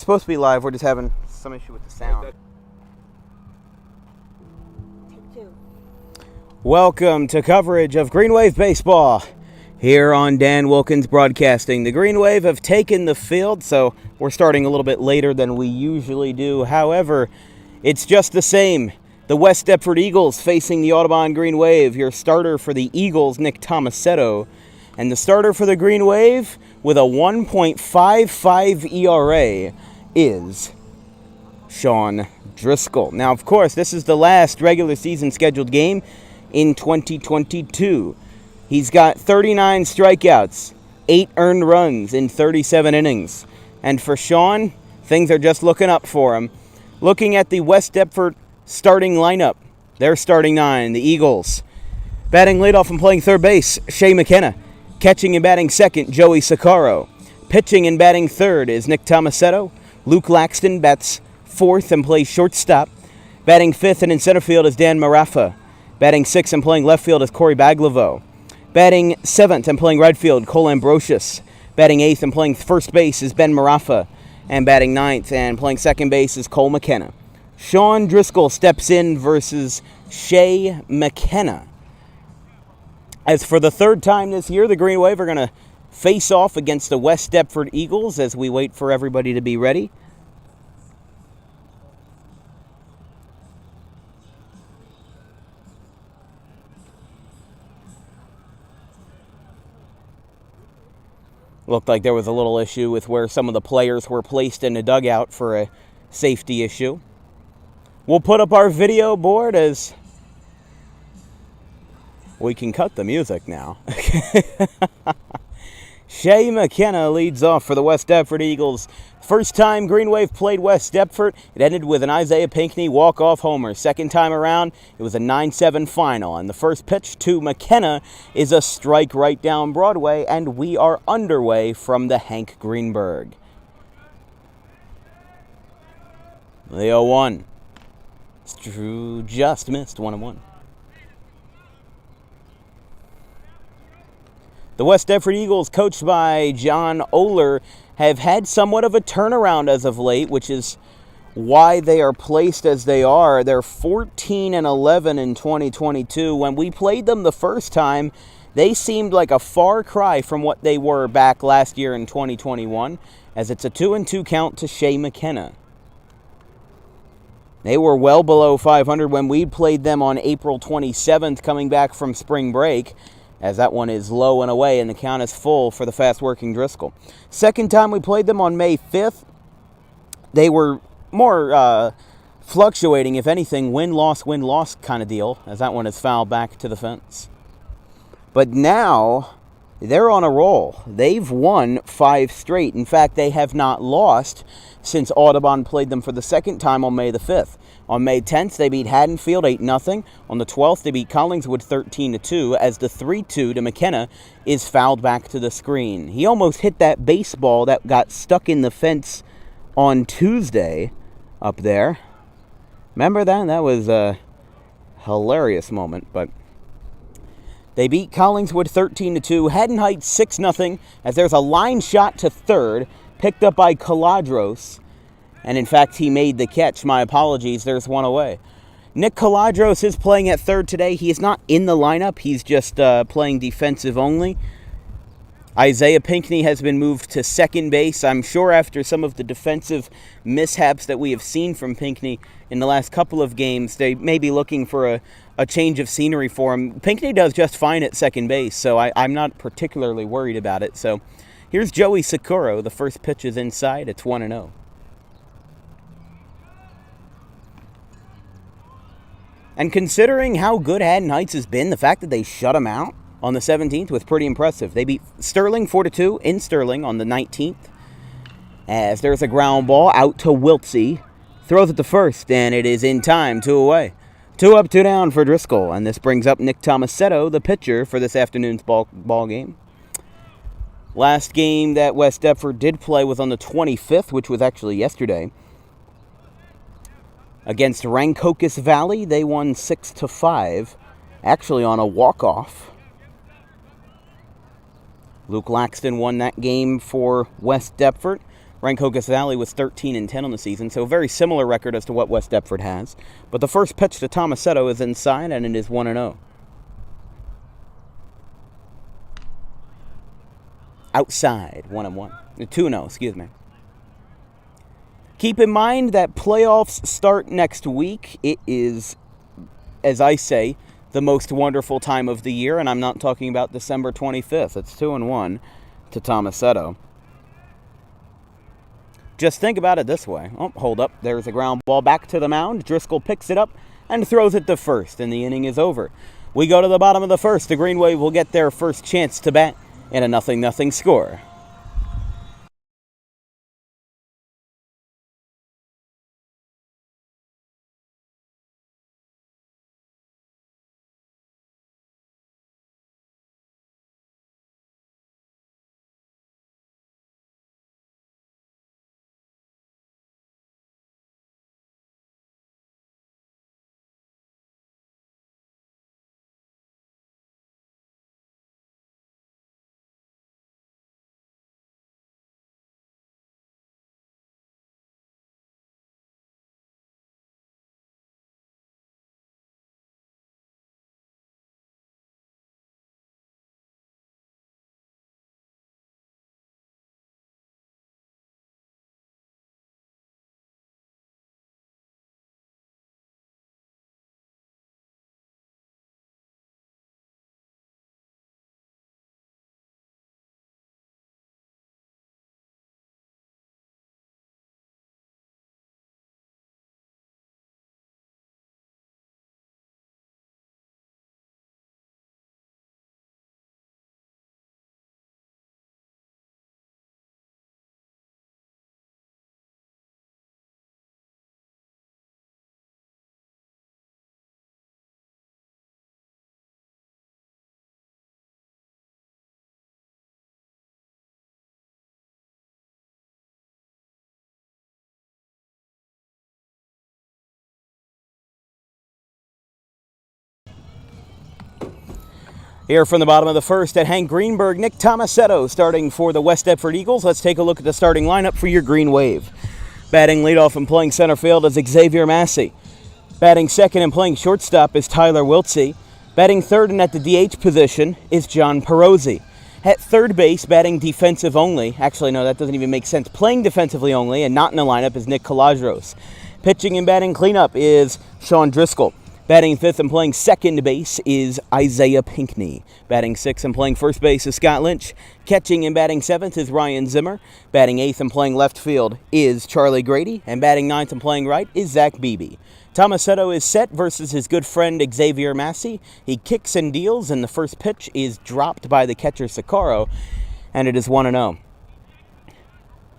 supposed to be live. We're just having some issue with the sound. Take two. Welcome to coverage of Green Wave Baseball here on Dan Wilkins Broadcasting. The Green Wave have taken the field, so we're starting a little bit later than we usually do. However, it's just the same. The West Deptford Eagles facing the Audubon Green Wave. Your starter for the Eagles, Nick Tomasetto, and the starter for the Green Wave with a 1.55 ERA is Sean Driscoll. Now, of course, this is the last regular season scheduled game in 2022. He's got 39 strikeouts, 8 earned runs in 37 innings. And for Sean, things are just looking up for him. Looking at the West Deptford starting lineup, their starting 9, the Eagles. Batting leadoff and playing third base, Shea McKenna. Catching and batting second, Joey Socorro. Pitching and batting third is Nick Tomasetto. Luke Laxton bats fourth and plays shortstop. Batting fifth and in center field is Dan Marafa. Batting sixth and playing left field is Corey Baglivo. Batting seventh and playing right field, Cole Ambrosius. Batting eighth and playing first base is Ben Marafa. And batting ninth and playing second base is Cole McKenna. Sean Driscoll steps in versus Shea McKenna. As for the third time this year, the Green Wave are going to face off against the West Deptford Eagles as we wait for everybody to be ready. Looked like there was a little issue with where some of the players were placed in the dugout for a safety issue. We'll put up our video board as we can cut the music now. Shea McKenna leads off for the West Deptford Eagles. First time Green Wave played West Deptford, it ended with an Isaiah Pinckney walk-off homer. Second time around, it was a 9-7 final. And the first pitch to McKenna is a strike right down Broadway, and we are underway from the Hank Greenberg. The 0-1. Drew just missed 1-1. The West Deptford Eagles, coached by John Oler, have had somewhat of a turnaround as of late, which is why they are placed as they are. They're 14-11 in 2022. When we played them the first time, they seemed like a far cry from what they were back last year in 2021, as it's a 2-2 count to Shea McKenna. They were well below 500 when we played them on April 27th, coming back from spring break, as that one is low and away, and the count is full for the fast-working Driscoll. Second time we played them on May 5th, they were more fluctuating, if anything, win-loss kind of deal, as that one is fouled back to the fence. But now, they're on a roll. They've won 5 straight. In fact, they have not lost since Audubon played them for the second time on May the 5th. On May 10th, they beat Haddonfield 8-0. On the 12th, they beat Collingswood 13-2, as the 3-2 to McKenna is fouled back to the screen. He almost hit that baseball that got stuck in the fence on Tuesday up there. Remember that? That was a hilarious moment, but they beat Collingswood 13-2. Haddon Heights 6-0, as there's a line shot to third, picked up by Caladros. And in fact, he made the catch. My apologies, there's one away. Nick Caladros is playing at third today. He is not in the lineup. He's just playing defensive only. Isaiah Pinckney has been moved to second base. I'm sure after some of the defensive mishaps that we have seen from Pinckney in the last couple of games, they may be looking for a change of scenery for him. Pinckney does just fine at second base, so I'm not particularly worried about it. So here's Joey Socorro. The first pitch is inside. It's 1-0. And considering how good Haddon Heights has been, the fact that they shut him out on the 17th was pretty impressive. They beat Sterling 4-2 in Sterling on the 19th. As there's a ground ball out to Wiltsey. Throws it to first, and it is in time, 2 away. 2 up, 2 down for Driscoll. And this brings up Nick Tomasetto, the pitcher for this afternoon's ball game. Last game that West Deptford did play was on the 25th, which was actually yesterday. Against Rancocas Valley, they won 6-5, actually on a walk-off. Luke Laxton won that game for West Deptford. Rancocas Valley was 13-10 on the season, so a very similar record as to what West Deptford has. But the first pitch to Tomasetto is inside, and it is 1-0. Outside, 1-1. 2-0, excuse me. Keep in mind that playoffs start next week. It is, as I say, the most wonderful time of the year, and I'm not talking about December 25th. It's 2-1 to Tomasetto. Just think about it this way. Oh, hold up. There's a ground ball back to the mound. Driscoll picks it up and throws it to first, and the inning is over. We go to the bottom of the first. The Green Wave will get their first chance to bat in a 0-0 score. Here from the bottom of the first at Hank Greenberg, Nick Tomasetto starting for the West Deptford Eagles. Let's take a look at the starting lineup for your Green Wave. Batting leadoff and playing center field is Xavier Massey. Batting second and playing shortstop is Tyler Wiltsey. Batting third and at the DH position is John Perozzi. At third base, batting defensive only. Actually, no, that doesn't even make sense. Playing defensively only and not in the lineup is Nick Kalajros. Pitching and batting cleanup is Sean Driscoll. Batting fifth and playing second base is Isaiah Pinckney. Batting sixth and playing first base is Scott Lynch. Catching and batting seventh is Ryan Zimmer. Batting eighth and playing left field is Charlie Grady. And batting ninth and playing right is Zach Beebe. Tomasetto is set versus his good friend Xavier Massey. He kicks and deals, and the first pitch is dropped by the catcher Sakaro, and it is 1-0.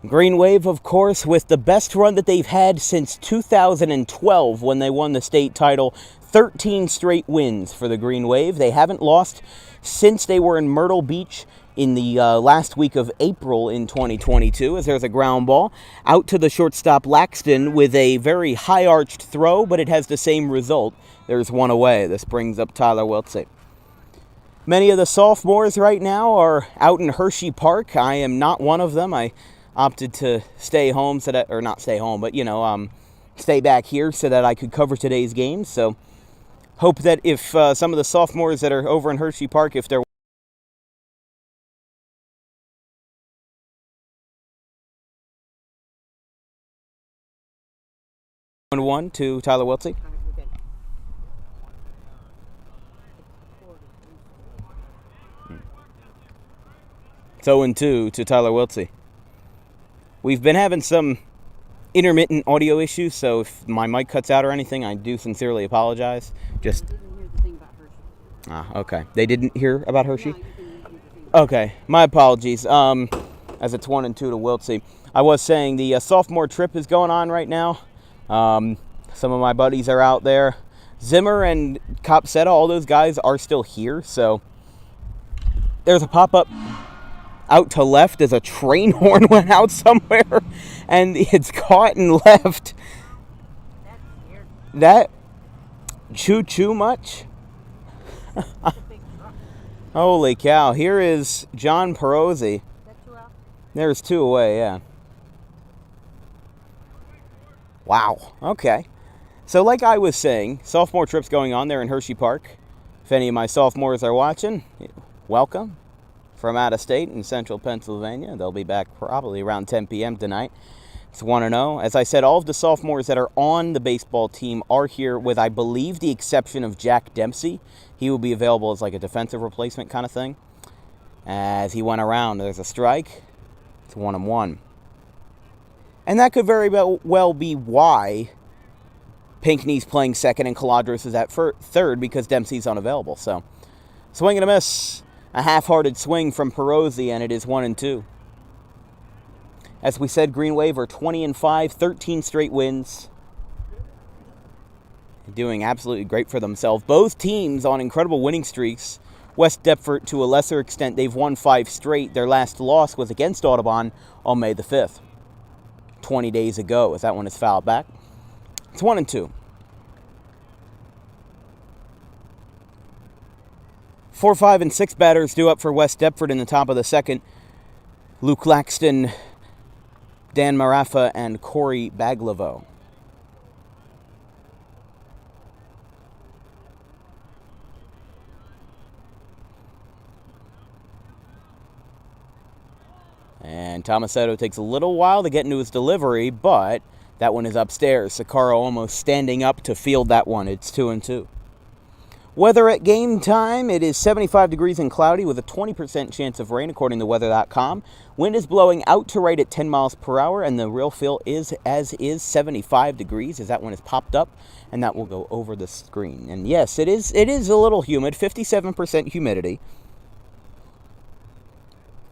Green Wave, of course, with the best run that they've had since 2012 when they won the state title. 13 straight wins for the Green Wave. They haven't lost since they were in Myrtle Beach in the last week of April in 2022, as there's a ground ball out to the shortstop Laxton with a very high-arched throw, but it has the same result. There's one away. This brings up Tyler Wiltsey. Many of the sophomores right now are out in Hershey Park. I am not one of them. I opted to stay home, so that, or not stay home, but, stay back here so that I could cover today's games. So hope that if some of the sophomores that are over in Hershey Park, if they're 1-1 to Tyler Wiltsey. It's 0-2 to Tyler Wiltsey. We've been having some intermittent audio issues, so if my mic cuts out or anything, I do sincerely apologize. Just okay. They didn't hear about Hershey? Okay, my apologies. As it's 1-2 to Wiltsey. I was saying the sophomore trip is going on right now. Some of my buddies are out there. Zimmer and Copsetta, all those guys are still here, so there's a pop-up out to left as a train horn went out somewhere, and it's caught and left. That choo-choo much? Holy cow. Here is John Perozzi. There's two away, yeah. Wow, okay. So like I was saying, sophomore trips going on there in Hershey Park. If any of my sophomores are watching, welcome from out of state in central Pennsylvania. They'll be back probably around 10 p.m. tonight. It's 1-0. As I said, all of the sophomores that are on the baseball team are here with, I believe, the exception of Jack Dempsey. He will be available as like a defensive replacement kind of thing. As he went around, there's a strike. It's 1-1. And that could very well be why Pinckney's playing second and Caladros is at third, because Dempsey's unavailable. So, swing and a miss. A half-hearted swing from Perosi, and it is 1-2. As we said, Green Wave are 20-5, 13 straight wins. Doing absolutely great for themselves. Both teams on incredible winning streaks. West Deptford, to a lesser extent, they've won 5 straight. Their last loss was against Audubon on May the 5th. 20 days ago, as that one is fouled back. It's 1-2. 4, 5, and 6 batters due up for West Deptford in the top of the second. Luke Laxton, Dan Marafa, and Corey Baglivo. And Tomasetto takes a little while to get into his delivery, but that one is upstairs. Sakara almost standing up to field that one. It's 2-2. Weather at game time, it is 75 degrees and cloudy with a 20% chance of rain, according to weather.com. Wind is blowing out to right at 10 miles per hour, and the real feel is 75 degrees, as that one is popped up, and that will go over the screen. And yes, it is a little humid, 57% humidity.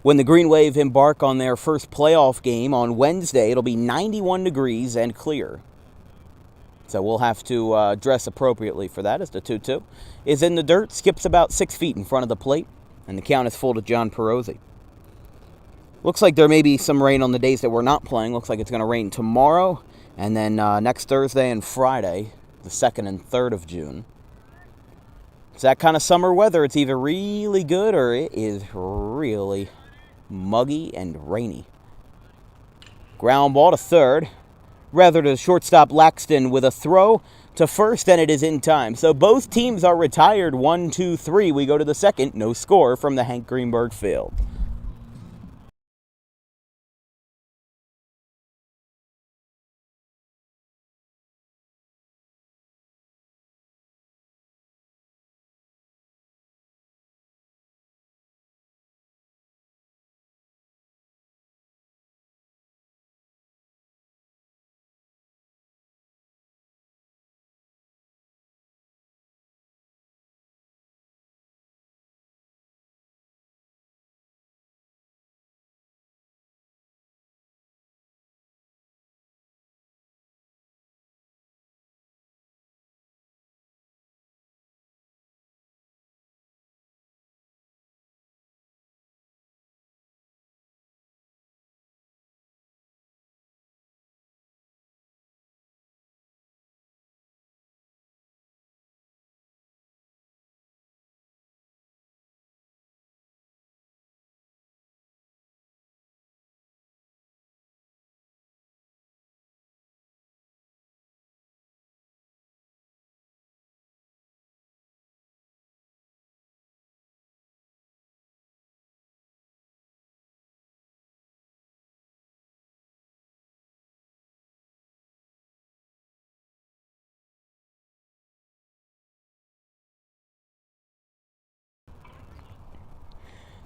When the Green Wave embark on their first playoff game on Wednesday, it'll be 91 degrees and clear. So we'll have to dress appropriately for that, as the 2-2 is in the dirt, skips about 6 feet in front of the plate, and the count is full to John Perosi. Looks like there may be some rain on the days that we're not playing. Looks like it's going to rain tomorrow, and then next Thursday and Friday, the 2nd and 3rd of June. It's that kind of summer weather. It's either really good or it is really muggy and rainy. Ground ball to third. Rather to shortstop Laxton with a throw to first, and it is in time. So both teams are retired. 1, 2, 3. We go to the second. No score from the Hank Greenberg field.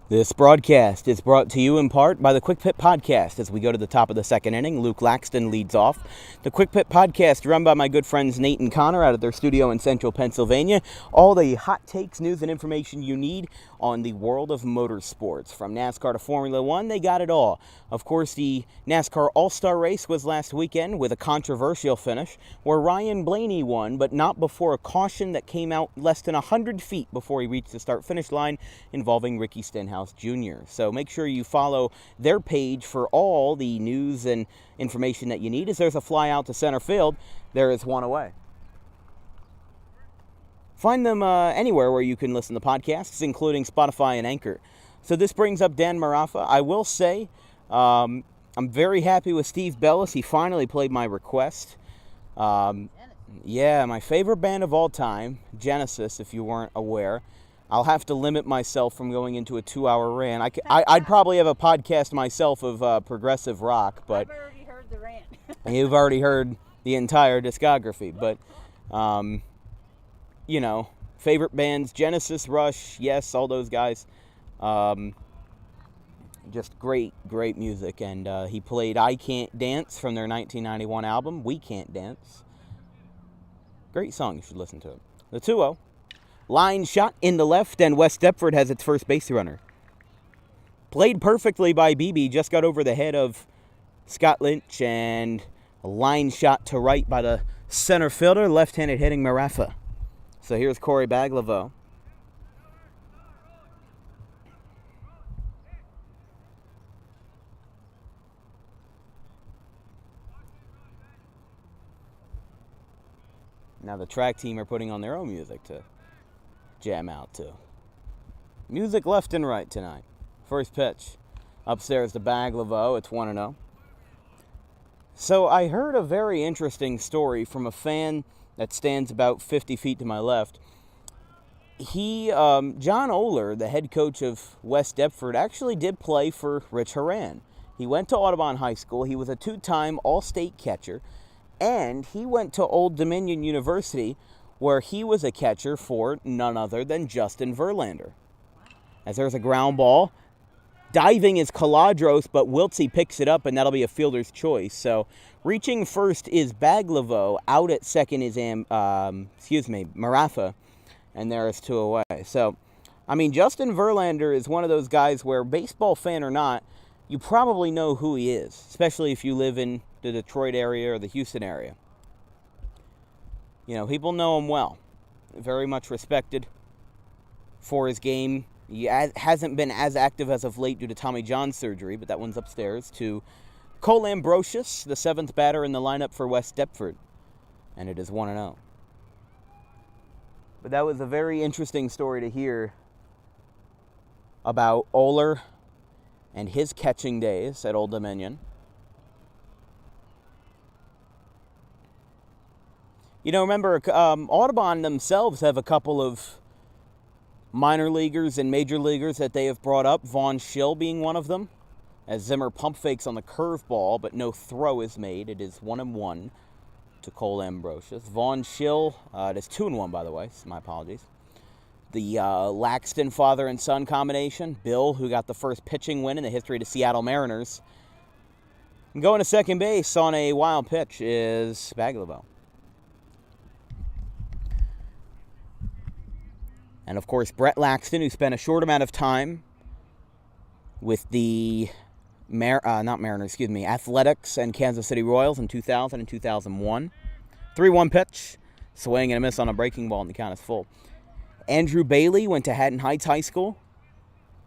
This broadcast is brought to you in part by the Quick Pit Podcast. As we go to the top of the second inning, Luke Laxton leads off. The Quick Pit Podcast, run by my good friends Nate and Connor out of their studio in central Pennsylvania. All the hot takes, news, and information you need on the world of motorsports. From NASCAR to Formula One, they got it all. Of course, the NASCAR All-Star Race was last weekend with a controversial finish where Ryan Blaney won, but not before a caution that came out less than 100 feet before he reached the start-finish line involving Ricky Stenhouse Jr. So make sure you follow their page for all the news and information that you need. As there's a fly out to center field, there is one away. Find them anywhere where you can listen to podcasts, including Spotify and Anchor. So this brings up Dan Marafa. I will say I'm very happy with Steve Bellis. He finally played my request Yeah, my favorite band of all time, Genesis, if you weren't aware. I'll have to limit myself from going into a 2-hour rant. I'd probably have a podcast myself of progressive rock, but I've already heard the rant. you've already heard the entire discography. But, favorite bands, Genesis, Rush, yes, all those guys. Just great, great music. And he played I Can't Dance from their 1991 album, We Can't Dance. Great song, you should listen to it. The 2-0. Line shot in the left, and West Deptford has its first base runner. Played perfectly by BB, just got over the head of Scott Lynch, and a line shot to right by the center fielder, left-handed hitting Marafa. So here's Corey Baglivo. Now the track team are putting on their own music to jam out to. Music left and right tonight. First pitch. Upstairs to Baglivo. It's 1-0. So I heard a very interesting story from a fan that stands about 50 feet to my left. John Oler, the head coach of West Deptford, actually did play for Rich Horan. He went to Audubon High School. He was a 2-time All-State catcher. And he went to Old Dominion University, where he was a catcher for none other than Justin Verlander. As there's a ground ball. Diving is Caladros, but Wiltsey picks it up, and that'll be a fielder's choice. So reaching first is Baglivo. Out at second is Marafa. And there is 2 away. So, Justin Verlander is one of those guys where, baseball fan or not, you probably know who he is, especially if you live in the Detroit area or the Houston area. People know him well. Very much respected for his game. He hasn't been as active as of late due to Tommy John surgery, but that one's upstairs to Cole Ambrosius, the 7th batter in the lineup for West Deptford. And it is 1-0. But that was a very interesting story to hear about Oler and his catching days at Old Dominion. Remember, Audubon themselves have a couple of minor leaguers and major leaguers that they have brought up, Vaughn Schill being one of them, as Zimmer pump fakes on the curveball, but no throw is made. It is 1-1 to Cole Ambrosius. Vaughn Schill, it is 2-1, by the way, so my apologies. The Laxton father and son combination, Bill, who got the first pitching win in the history of the Seattle Mariners. And going to second base on a wild pitch is Baglivo. And, of course, Brett Laxton, who spent a short amount of time with the Athletics and Kansas City Royals in 2000 and 2001. 3-1 pitch, swing and a miss on a breaking ball, and the count is full. Andrew Bailey went to Haddon Heights High School.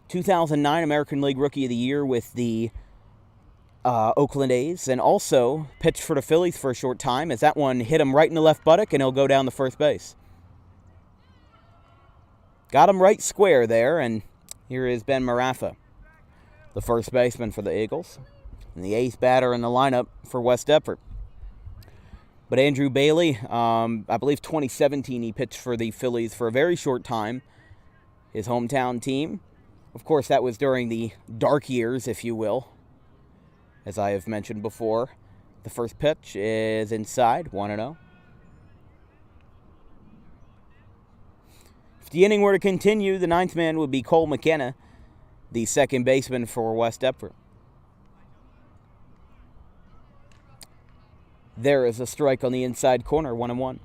2009 American League Rookie of the Year with the Oakland A's, and also pitched for the Phillies for a short time, as that one hit him right in the left buttock, and he'll go down to first base. Got him right square there, and here is Ben Marafa, the first baseman for the Eagles, and the 8th batter in the lineup for West Deptford. But Andrew Bailey, I believe 2017, he pitched for the Phillies for a very short time, his hometown team. Of course, that was during the dark years, if you will, as I have mentioned before. The first pitch is inside, 1-0. If the inning were to continue, the 9th man would be Cole McKenna, the second baseman for West Deptford. There is a strike on the inside corner, 1-1.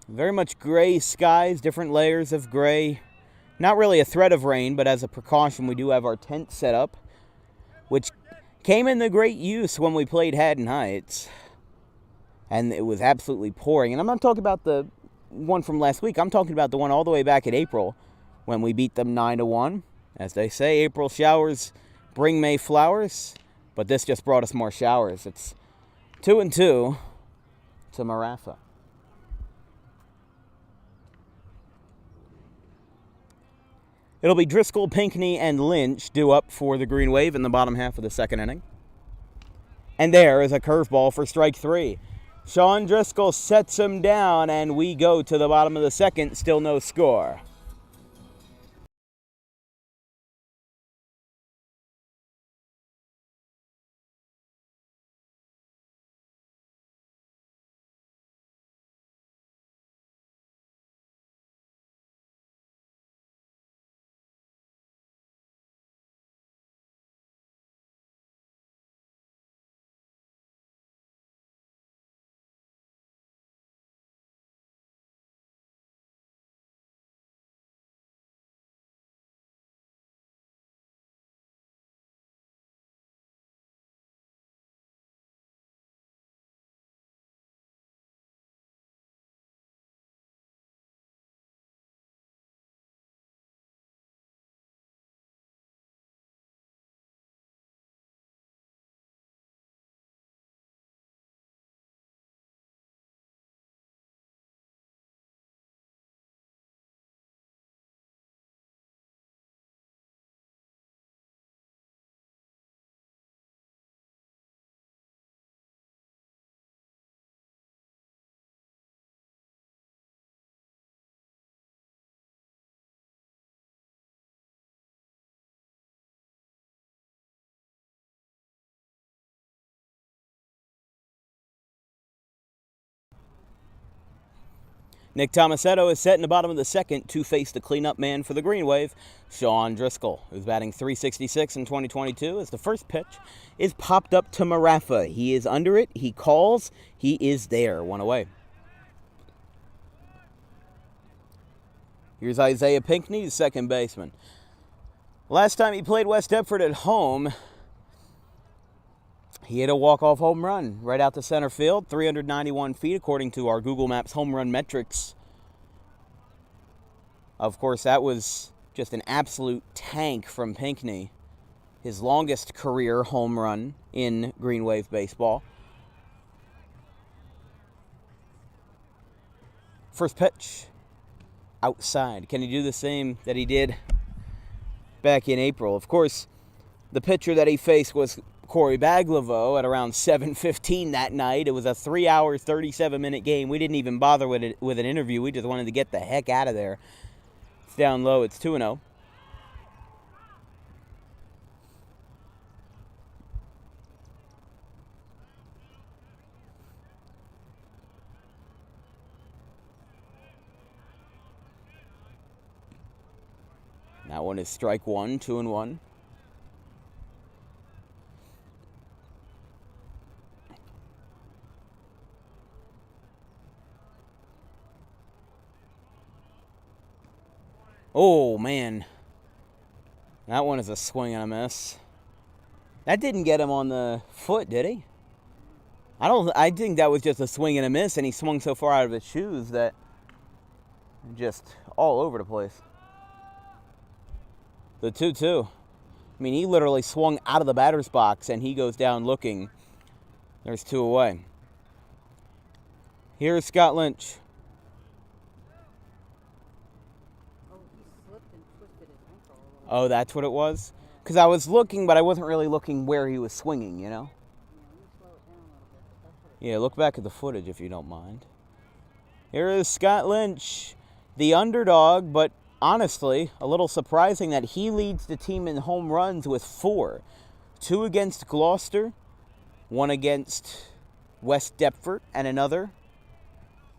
Very much gray skies, different layers of gray. Not really a threat of rain, but as a precaution, we do have our tent set up, which came into great use when we played Haddon Heights. And it was absolutely pouring. And I'm not talking about the one from last week. I'm talking about the one all the way back in April when we beat them 9-1. As they say, April showers bring May flowers. But this just brought us more showers. It's 2-2 to Marafa. It'll be Driscoll, Pinckney, and Lynch due up for the Green Wave in the bottom half of the second inning. And there is a curveball for strike 3. Sean Driscoll sets him down, and we go to the bottom of the second, still no score. Nick Tomasetto is set in the bottom of the second to face the cleanup man for the Green Wave, Sean Driscoll, who's batting .366 in 2022 as the first pitch is popped up to Marafa. He is under it, he calls, he is there, 1 away. Here's Isaiah Pinckney, the second baseman. Last time he played West Deptford at home, he hit a walk-off home run right out to center field, 391 feet according to our Google Maps home run metrics. Of course, that was just an absolute tank from Pinckney. His longest career home run in Green Wave baseball. First pitch, outside. Can he do the same that he did back in April? Of course, the pitcher that he faced was Corey Baglivo at around 7:15 that night. It was a 3-hour, 37-minute game. We didn't even bother with an interview. We just wanted to get the heck out of there. It's down low. It's 2-0. That one is strike 1, 2-1. Oh, man. That one is a swing and a miss. That didn't get him on the foot, did he? I think that was just a swing and a miss, and he swung so far out of his shoes that just all over the place. The 2-2. I mean, he literally swung out of the batter's box, and he goes down looking. There's 2 away. Here's Scott Lynch. Oh, that's what it was? Because I was looking, but I wasn't really looking where he was swinging, you know? Yeah, look back at the footage if you don't mind. Here is Scott Lynch, the underdog, but honestly, a little surprising that he leads the team in home runs with 4. 2 against Gloucester, 1 against West Deptford, and another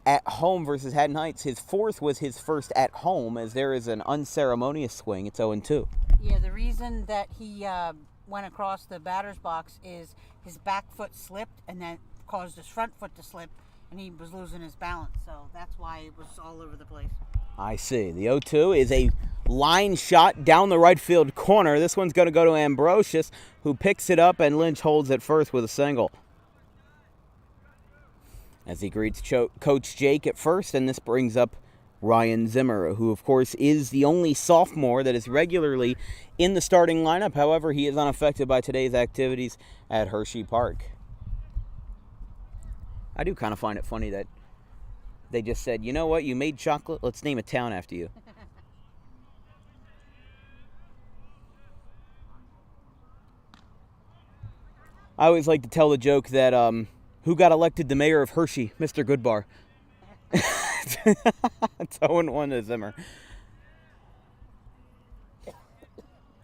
at home versus Haddon Heights. His 4th was his first at home, as there is an unceremonious swing. It's 0-2. Yeah, the reason that he went across the batter's box is his back foot slipped and then caused his front foot to slip, and he was losing his balance. So that's why it was all over the place. I see. The 0-2 is a line shot down the right field corner. This one's going to go to Ambrosius, who picks it up, and Lynch holds it first with a single. As he greets Coach Jake at first, and this brings up Ryan Zimmer, who, of course, is the only sophomore that is regularly in the starting lineup. However, he is unaffected by today's activities at Hershey Park. I do kind of find it funny that they just said, you know what, you made chocolate, let's name a town after you. I always like to tell the joke that who got elected the mayor of Hershey? Mr. Goodbar. It's 0-1 to Zimmer.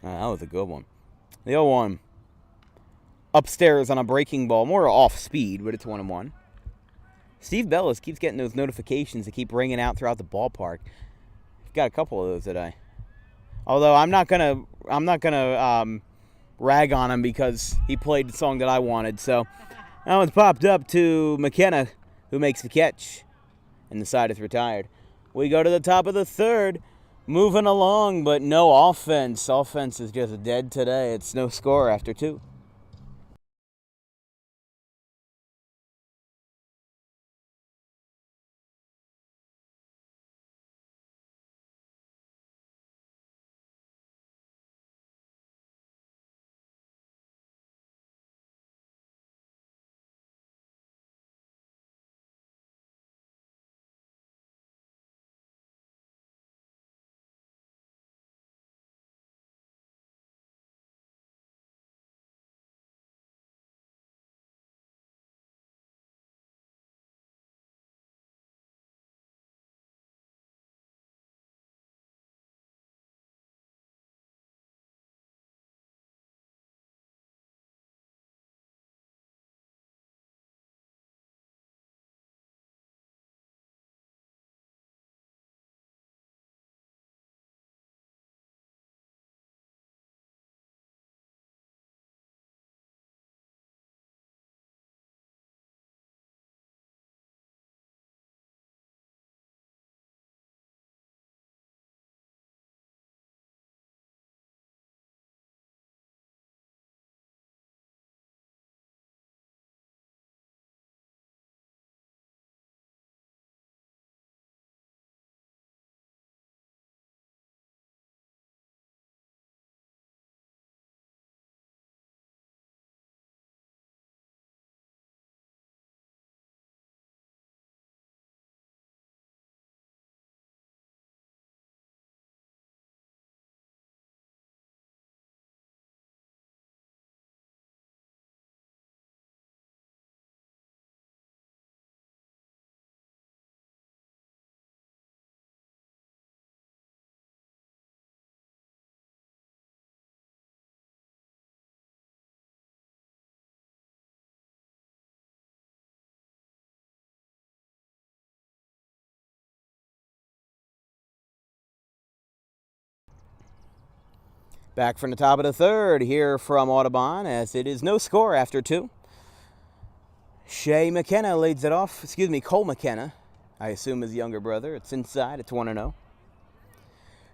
That was a good one. The 0-1. Upstairs on a breaking ball. More off speed, but it's 1-1. Steve Bellis keeps getting those notifications that keep ringing out throughout the ballpark. Got a couple of those today. Although I'm not gonna rag on him because he played the song that I wanted. So that one's popped up to McKenna, who makes the catch, and the side is retired. We go to the top of the third, moving along, but no offense. Offense is just dead today. It's no score after 2. Back from the top of the third here from Audubon, as it is no score after 2. McKenna leads it off. Cole McKenna, I assume his younger brother. It's inside. It's 1-0.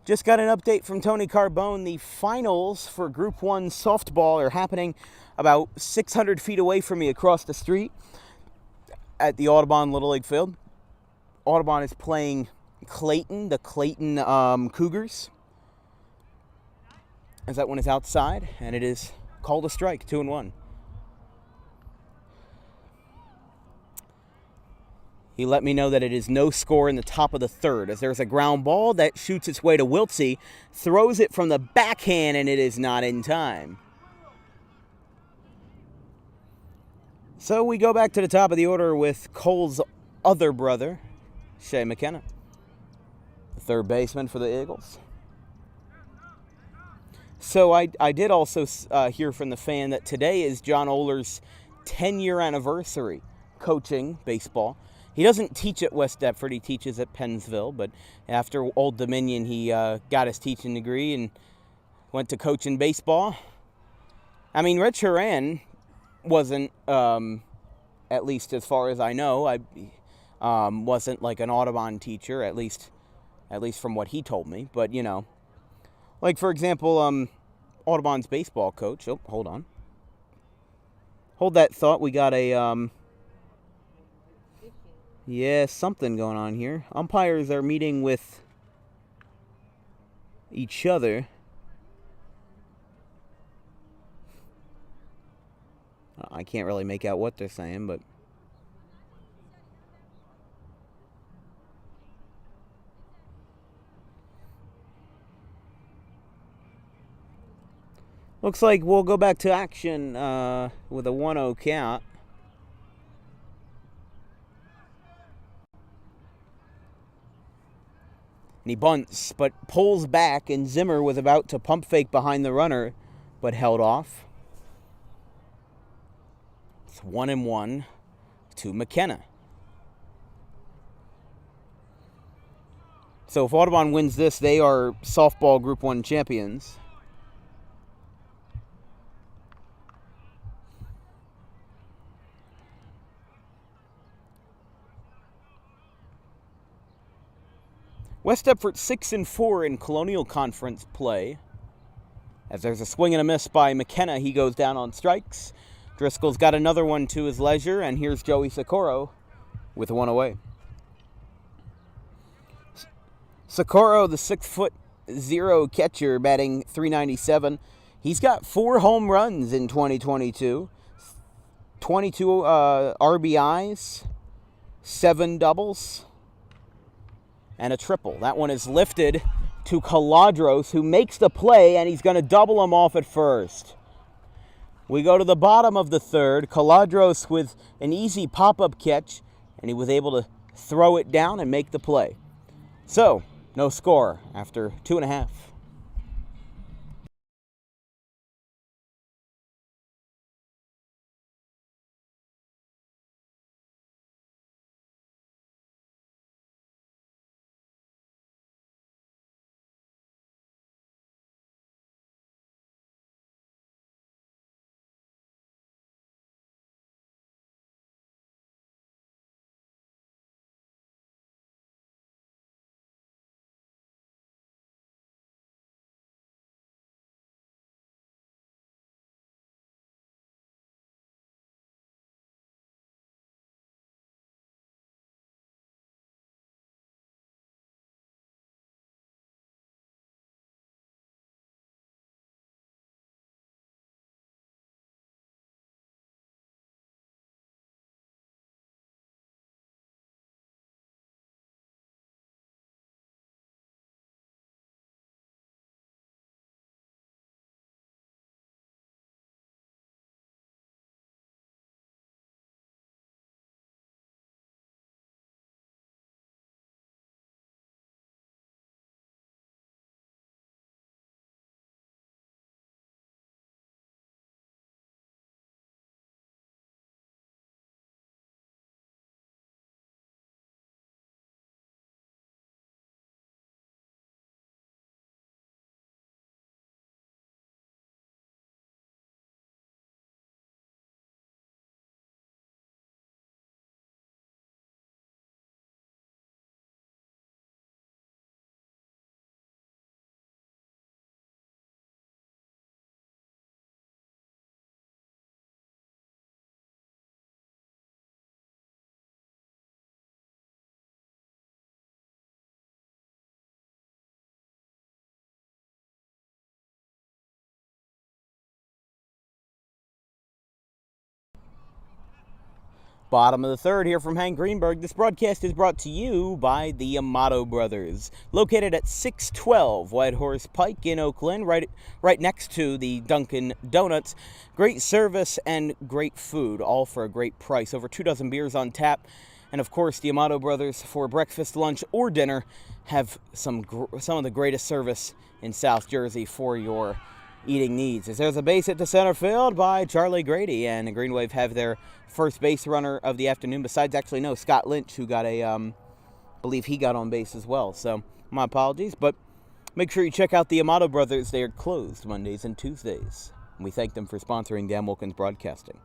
Just got an update from Tony Carbone. The finals for Group 1 softball are happening about 600 feet away from me across the street at the Audubon Little League field. Audubon is playing Clayton, the Clayton Cougars. As that one is outside, and it is called a strike, 2-1. He let me know that it is no score in the top of the third, as there's a ground ball that shoots its way to Wiltsey, throws it from the backhand, and it is not in time. So we go back to the top of the order with Cole's other brother, Shea McKenna, the third baseman for the Eagles. So I did also hear from the fan that today is John Oler's 10-year anniversary coaching baseball. He doesn't teach at West Deptford. He teaches at Pennsville. But after Old Dominion, he got his teaching degree and went to coaching baseball. I mean, Rich Horan wasn't, at least as far as I know, wasn't like an Audubon teacher, at least from what he told me. But, you know, like, for example, Audubon's baseball coach. Oh, hold on. Hold that thought. We got a, something going on here. Umpires are meeting with each other. I can't really make out what they're saying, but... Looks like we'll go back to action with a 1-0 count. And he bunts, but pulls back, and Zimmer was about to pump fake behind the runner, but held off. It's 1-1 to McKenna. So if Audubon wins this, they are softball Group 1 champions. West Deptford 6-4 in Colonial Conference play. As there's a swing and a miss by McKenna, he goes down on strikes. Driscoll's got another one to his leisure, and here's Joey Socorro with one away. Socorro, the 6'0" catcher, batting .397. He's got 4 home runs in 2022, 22 RBIs, 7 doubles, and a triple. That one is lifted to Caladros, who makes the play, and he's going to double him off at first. We go to the bottom of the third. Caladros with an easy pop-up catch, and he was able to throw it down and make the play. So, no score after 2.5. Bottom of the third here from Hank Greenberg. This broadcast is brought to you by the Amato Brothers, located at 612 White Horse Pike in Oakland, right next to the Dunkin' Donuts. Great service and great food, all for a great price. Over 2 dozen beers on tap. And of course, the Amato Brothers, for breakfast, lunch, or dinner, have some of the greatest service in South Jersey for your eating needs. As there's a base hit to center field by Charlie Grady, and the Green Wave have their first base runner of the afternoon, besides Scott Lynch, who got a, believe he got on base as well. So my apologies, but make sure you check out the Amato Brothers. They are closed Mondays and Tuesdays. And we thank them for sponsoring Dan Wilkins Broadcasting.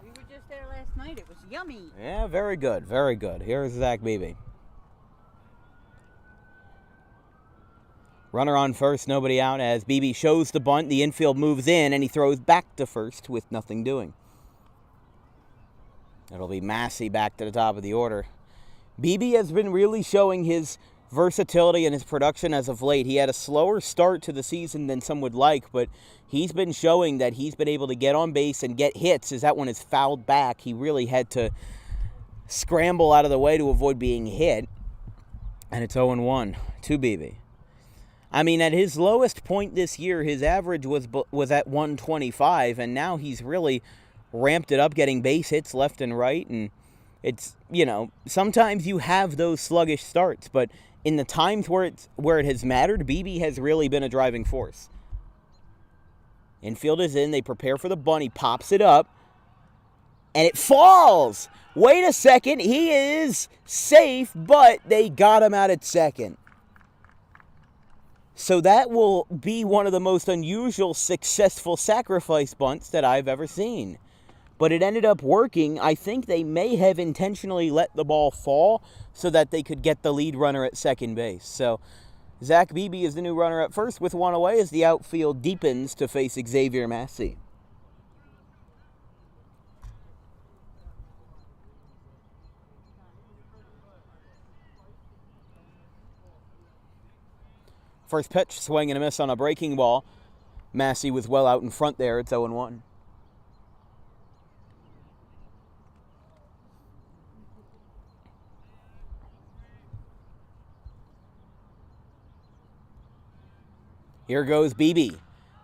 We were just there last night. It was yummy. Yeah, very good, very good. Here's Zach Beebe. Runner on first, nobody out, as Beebe shows the bunt. The infield moves in, and he throws back to first with nothing doing. It'll be Massey back to the top of the order. Beebe has been really showing his versatility and his production as of late. He had a slower start to the season than some would like, but he's been showing that he's been able to get on base and get hits, as that one is fouled back. He really had to scramble out of the way to avoid being hit. And it's 0-1 to Beebe. I mean, at his lowest point this year, his average was at 125, and now he's really ramped it up, getting base hits left and right. And it's, sometimes you have those sluggish starts, but in the times where it has mattered, BB has really been a driving force. Infield is in. They prepare for the bunt. He pops it up, and it falls. Wait a second. He is safe, but they got him out at second. So that will be one of the most unusual successful sacrifice bunts that I've ever seen. But it ended up working. I think they may have intentionally let the ball fall so that they could get the lead runner at second base. So Zach Beebe is the new runner at first with one away as the outfield deepens to face Xavier Massey. First pitch, swing and a miss on a breaking ball. Massey was well out in front there. It's 0-1. Here goes BB.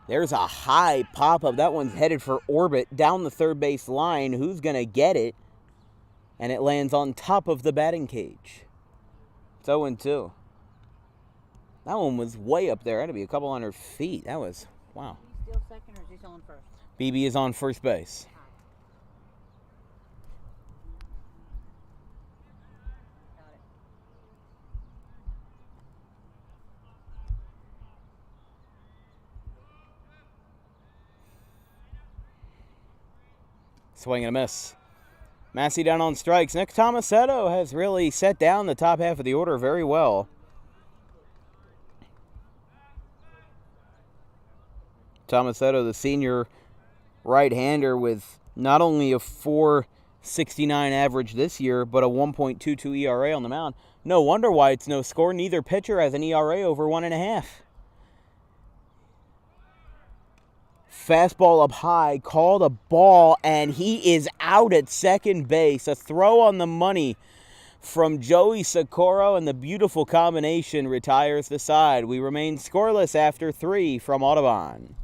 There's a high pop-up. That one's headed for orbit down the third base line. Who's going to get it? And it lands on top of the batting cage. It's 0-2. That one was way up there. It had to be a couple hundred feet. That was, wow. Is he still second or is he still on first? BB is on first base. Got it. Swing and a miss. Massey down on strikes. Nick Tomasetto has really set down the top half of the order very well. Tomasetto, the senior right-hander, with not only a .469 average this year, but a 1.22 ERA on the mound. No wonder why it's no score. Neither pitcher has an ERA over 1.5. Fastball up high, called a ball, and he is out at second base. A throw on the money from Joey Socorro, and the beautiful combination retires the side. We remain scoreless after 3 from Audubon.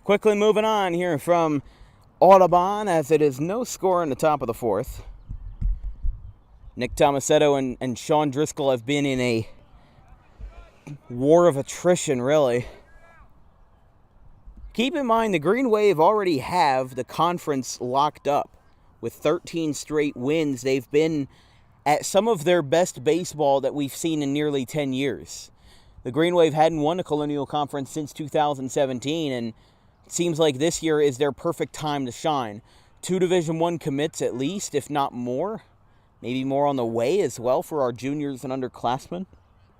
Quickly moving on here from Audubon, as it is no score in the top of the fourth. Nick Tomasetto and Sean Driscoll have been in a war of attrition, really. Keep in mind, the Green Wave already have the conference locked up. With 13 straight wins, they've been at some of their best baseball that we've seen in nearly 10 years. The Green Wave hadn't won a Colonial Conference since 2017, and it seems like this year is their perfect time to shine. 2 Division I commits at least, if not more. Maybe more on the way as well for our juniors and underclassmen.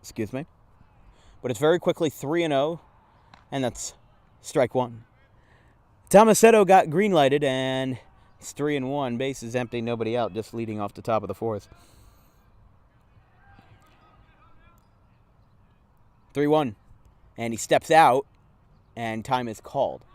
Excuse me. But it's very quickly 3-0, and that's strike one. Tomasetto got green-lighted, and it's 3-1. Base is empty, nobody out, just leading off the top of the fourth. 3-1. And he steps out, and time is called.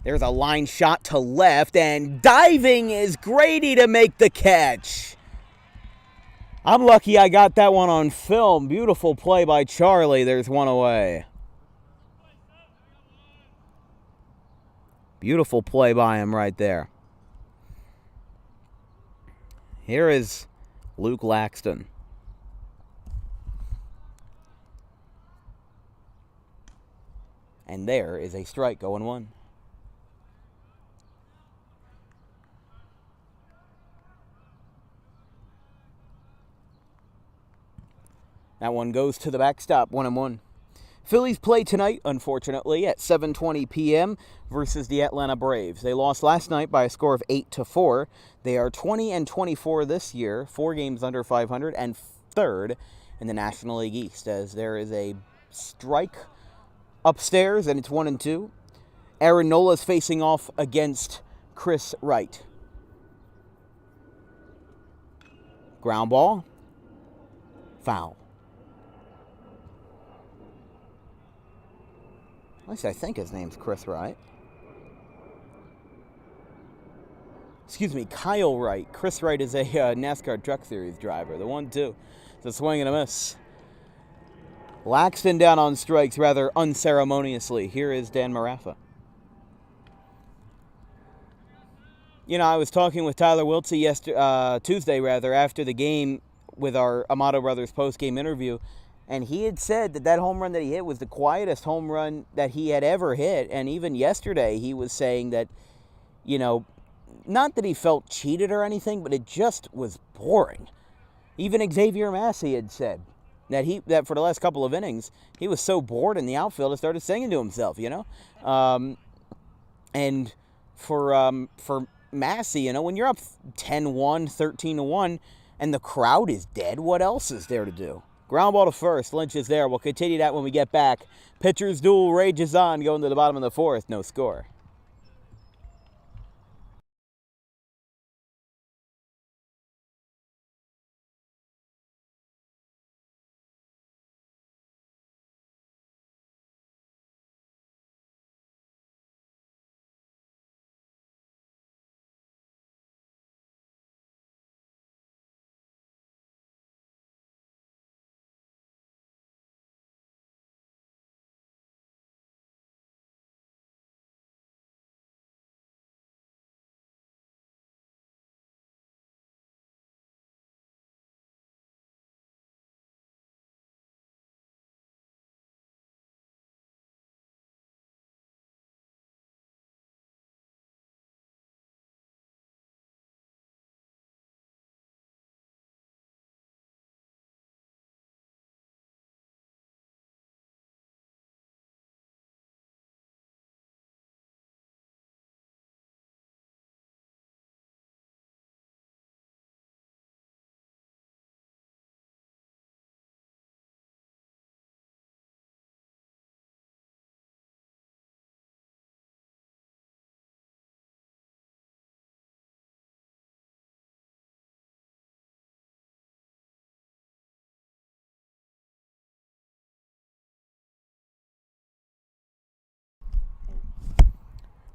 There's a line shot to left, and diving is Grady to make the catch. I'm lucky I got that one on film. Beautiful play by Charlie. There's one away. Beautiful play by him right there. Here is Luke Laxton. And there is a strike, 0-1. That one goes to the backstop, 1-1. Phillies play tonight, unfortunately, at 7:20 p.m. versus the Atlanta Braves. They lost last night by a score of 8-4. They are 20-24 this year, 4 games under 500, and third in the National League East, as there is a strike upstairs, and it's 1-2. Aaron Nola is facing off against Chris Wright. Ground ball. Foul. At least I think his name's Chris Wright. Excuse me, Kyle Wright. Chris Wright is a NASCAR Truck Series driver. The 1-2. It's a swing and a miss. Laxton down on strikes rather unceremoniously. Here is Dan Marafa. You know, I was talking with Tyler Wiltsey Tuesday after the game with our Amato Brothers post-game interview, and he had said that home run that he hit was the quietest home run that he had ever hit. And even yesterday, he was saying that, you know, not that he felt cheated or anything, but it just was boring. Even Xavier Massey had said that for the last couple of innings, he was so bored in the outfield, he started singing to himself, you know. And for Massey, you know, when you're up 10-1, 13-1, and the crowd is dead, what else is there to do? Ground ball to first. Lynch is there. We'll continue that when we get back. Pitcher's duel rages on, going to the bottom of the fourth. No score.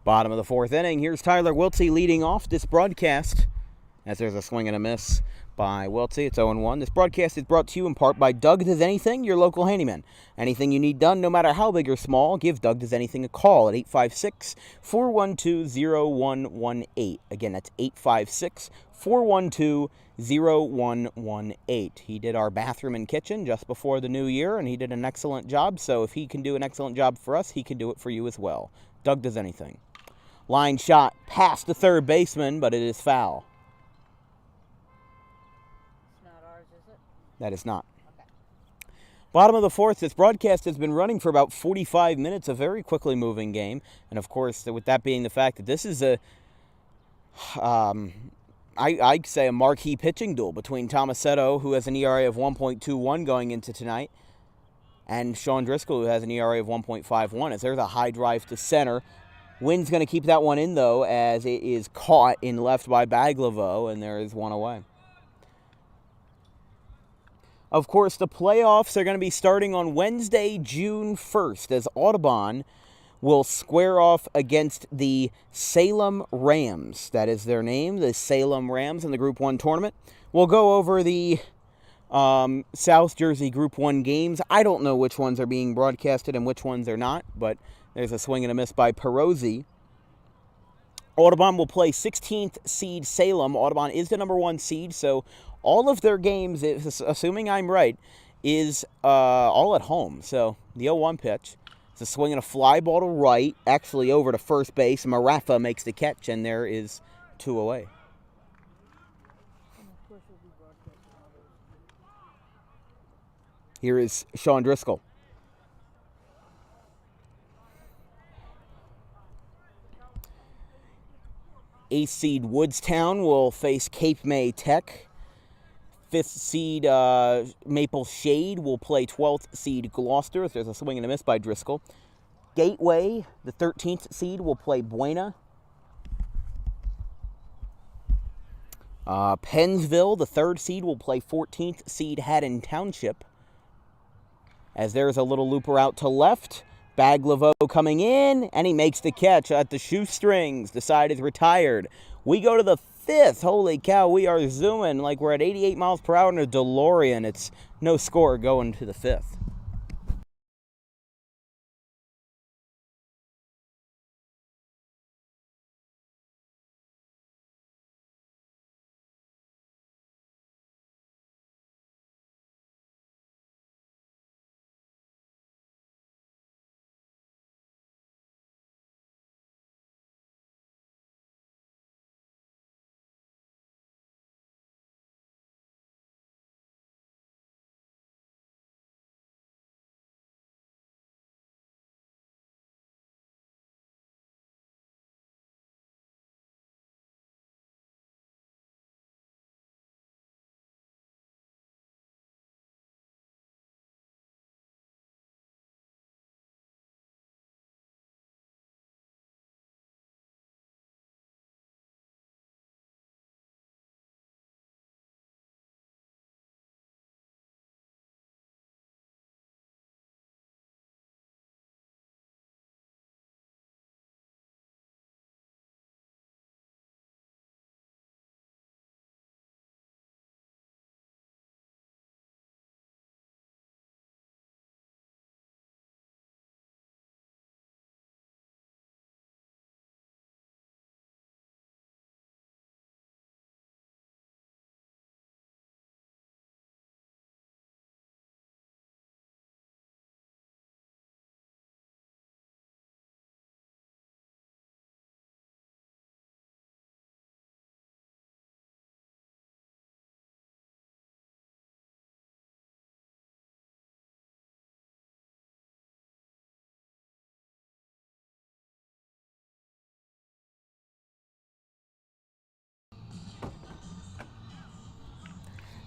Bottom of the fourth inning. Here's Tyler Wiltsey leading off this broadcast, as there's a swing and a miss by Wiltsey. It's 0-1. This broadcast is brought to you in part by Doug Does Anything, your local handyman. Anything you need done, no matter how big or small, give Doug Does Anything a call at 856-412-0118. Again, that's 856-412-0118. He did our bathroom and kitchen just before the new year, and he did an excellent job. So if he can do an excellent job for us, he can do it for you as well. Doug Does Anything. Line shot past the third baseman, but it is foul. It's not ours, is it? That is not. Okay. Bottom of the fourth. This broadcast has been running for about 45 minutes, a very quickly moving game. And, of course, with that being the fact that this is I'd say a marquee pitching duel between Tomasetto, who has an ERA of 1.21 going into tonight, and Sean Driscoll, who has an ERA of 1.51, as there's a high drive to center. Wynn's going to keep that one in, though, as it is caught in left by Baglivo, and there is one away. Of course, the playoffs are going to be starting on Wednesday, June 1st, as Audubon will square off against the Salem Rams. That is their name, the Salem Rams in the Group 1 tournament. We'll go over the South Jersey Group 1 games. I don't know which ones are being broadcasted and which ones are not, but there's a swing and a miss by Perosi. Audubon will play 16th seed Salem. Audubon is the number 1 seed, so all of their games, assuming I'm right, is all at home. So the 0-1 pitch. It's a swing and a fly ball to right, actually over to first base. Marafa makes the catch, and there is 2 away. Here is Sean Driscoll. Eighth seed Woodstown will face Cape May Tech. 5th seed Maple Shade will play 12th seed Gloucester. There's a swing and a miss by Driscoll. Gateway, the 13th seed, will play Buena. Pennsville, the 3rd seed, will play 14th seed Haddon Township. As there's a little looper out to left. Baglivo coming in, and he makes the catch at the shoestrings. The side is retired. We go to the 5th. Holy cow, we are zooming like we're at 88 miles per hour in a DeLorean. It's no score going to the 5th.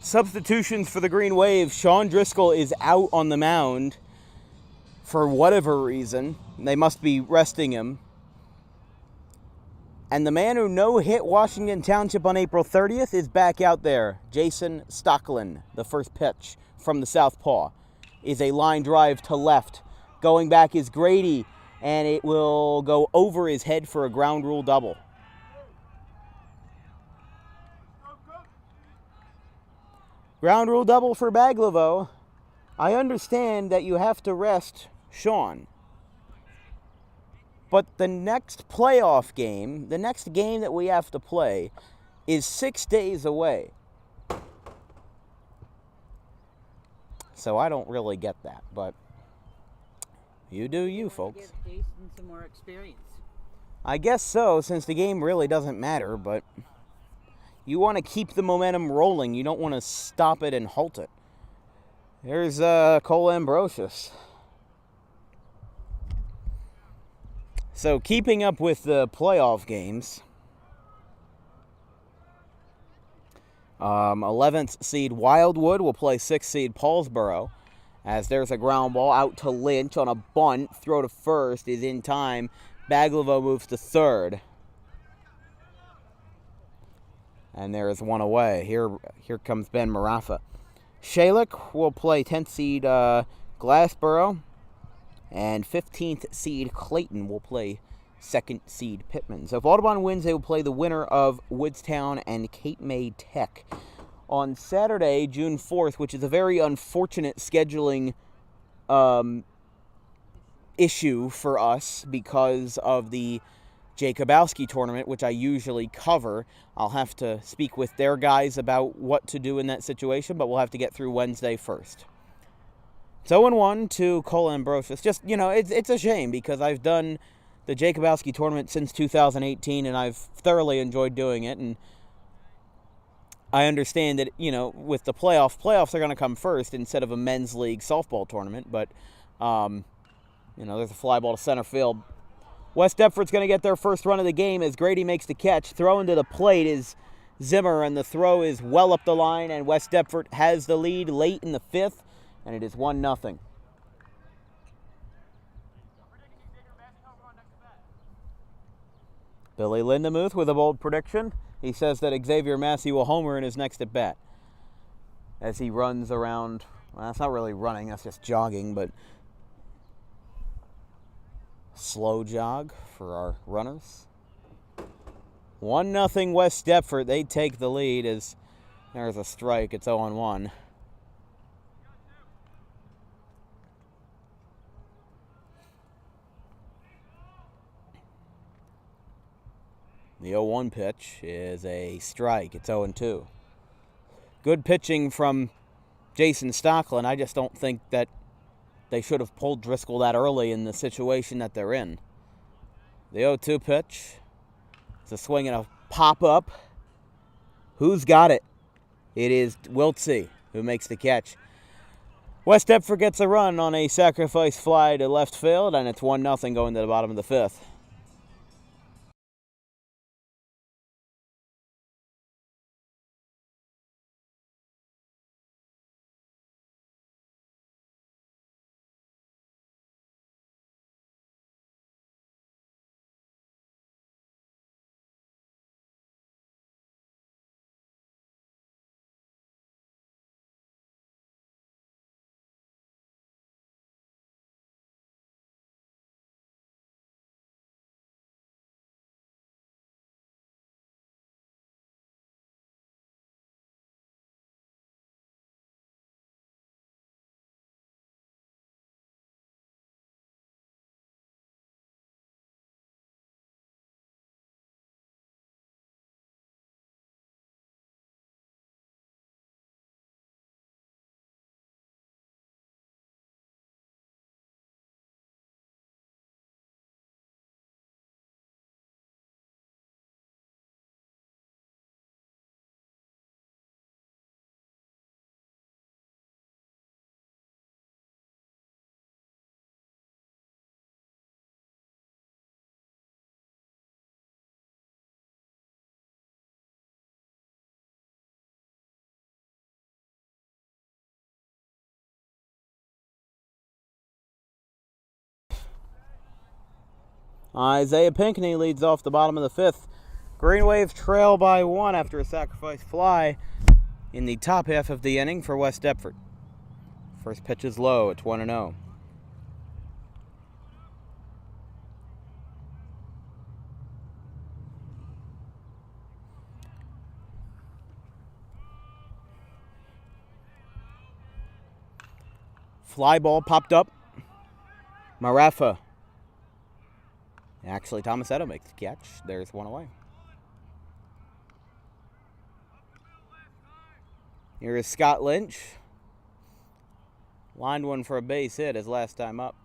Substitutions for the Green Wave. Sean Driscoll is out on the mound for whatever reason. They must be resting him. And the man who no-hit Washington Township on April 30th is back out there. Jason Stocklin, the first pitch from the southpaw, is a line drive to left. Going back is Grady, and it will go over his head for a ground rule double. Ground rule double for Baglivo. I understand that you have to rest Sean. But the next playoff game, the next game that we have to play, is 6 days away. So I don't really get that, but you do you, folks. Give Jason some more experience. I guess so, since the game really doesn't matter, but you want to keep the momentum rolling. You don't want to stop it and halt it. There's Cole Ambrosius. So keeping up with the playoff games, 11th seed Wildwood will play 6th seed Paulsboro. As there's a ground ball out to Lynch on a bunt. Throw to first is in time. Baglivo moves to third. And there is one away. Here comes Ben Marafa. Shalik will play 10th seed Glassboro. And 15th seed Clayton will play 2nd seed Pittman. So if Audubon wins, they will play the winner of Woodstown and Cape May Tech. On Saturday, June 4th, which is a very unfortunate scheduling issue for us because of the Jacobowski tournament, which I usually cover. I'll have to speak with their guys about what to do in that situation, but we'll have to get through Wednesday first. It's 0-1 to Cole Ambrosius. Just, it's a shame because I've done the Jacobowski tournament since 2018, and I've thoroughly enjoyed doing it, and I understand that, with the playoffs are going to come first instead of a men's league softball tournament, but, there's a fly ball to center field. West Deptford's going to get their first run of the game as Grady makes the catch. Throwing to the plate is Zimmer, and the throw is well up the line, and West Deptford has the lead late in the 5th, and it is 1-0. Billy Lindemuth with a bold prediction. He says that Xavier Massey will homer in his next at-bat as he runs around. Well, that's not really running, that's just jogging, but slow jog for our runners. 1-0 West Deptford. They take the lead as there's a strike. It's 0-1. The 0-1 pitch is a strike. It's 0-2. Good pitching from Jason Stocklin. I just don't think that they should have pulled Driscoll that early in the situation that they're in. The 0-2 pitch. It's a swing and a pop-up. Who's got it? It is Wiltsey who makes the catch. West Deptford gets a run on a sacrifice fly to left field, and it's 1-0 going to the bottom of the 5th. Isaiah Pinckney leads off the bottom of the 5th. Green Wave trail by 1 after a sacrifice fly in the top half of the inning for West Deptford. First pitch is low. It's 1-0. Fly ball popped up. Marafa. Actually, Tomasetto makes the catch. There's one away. Here is Scott Lynch. Lined one for a base hit his last time up.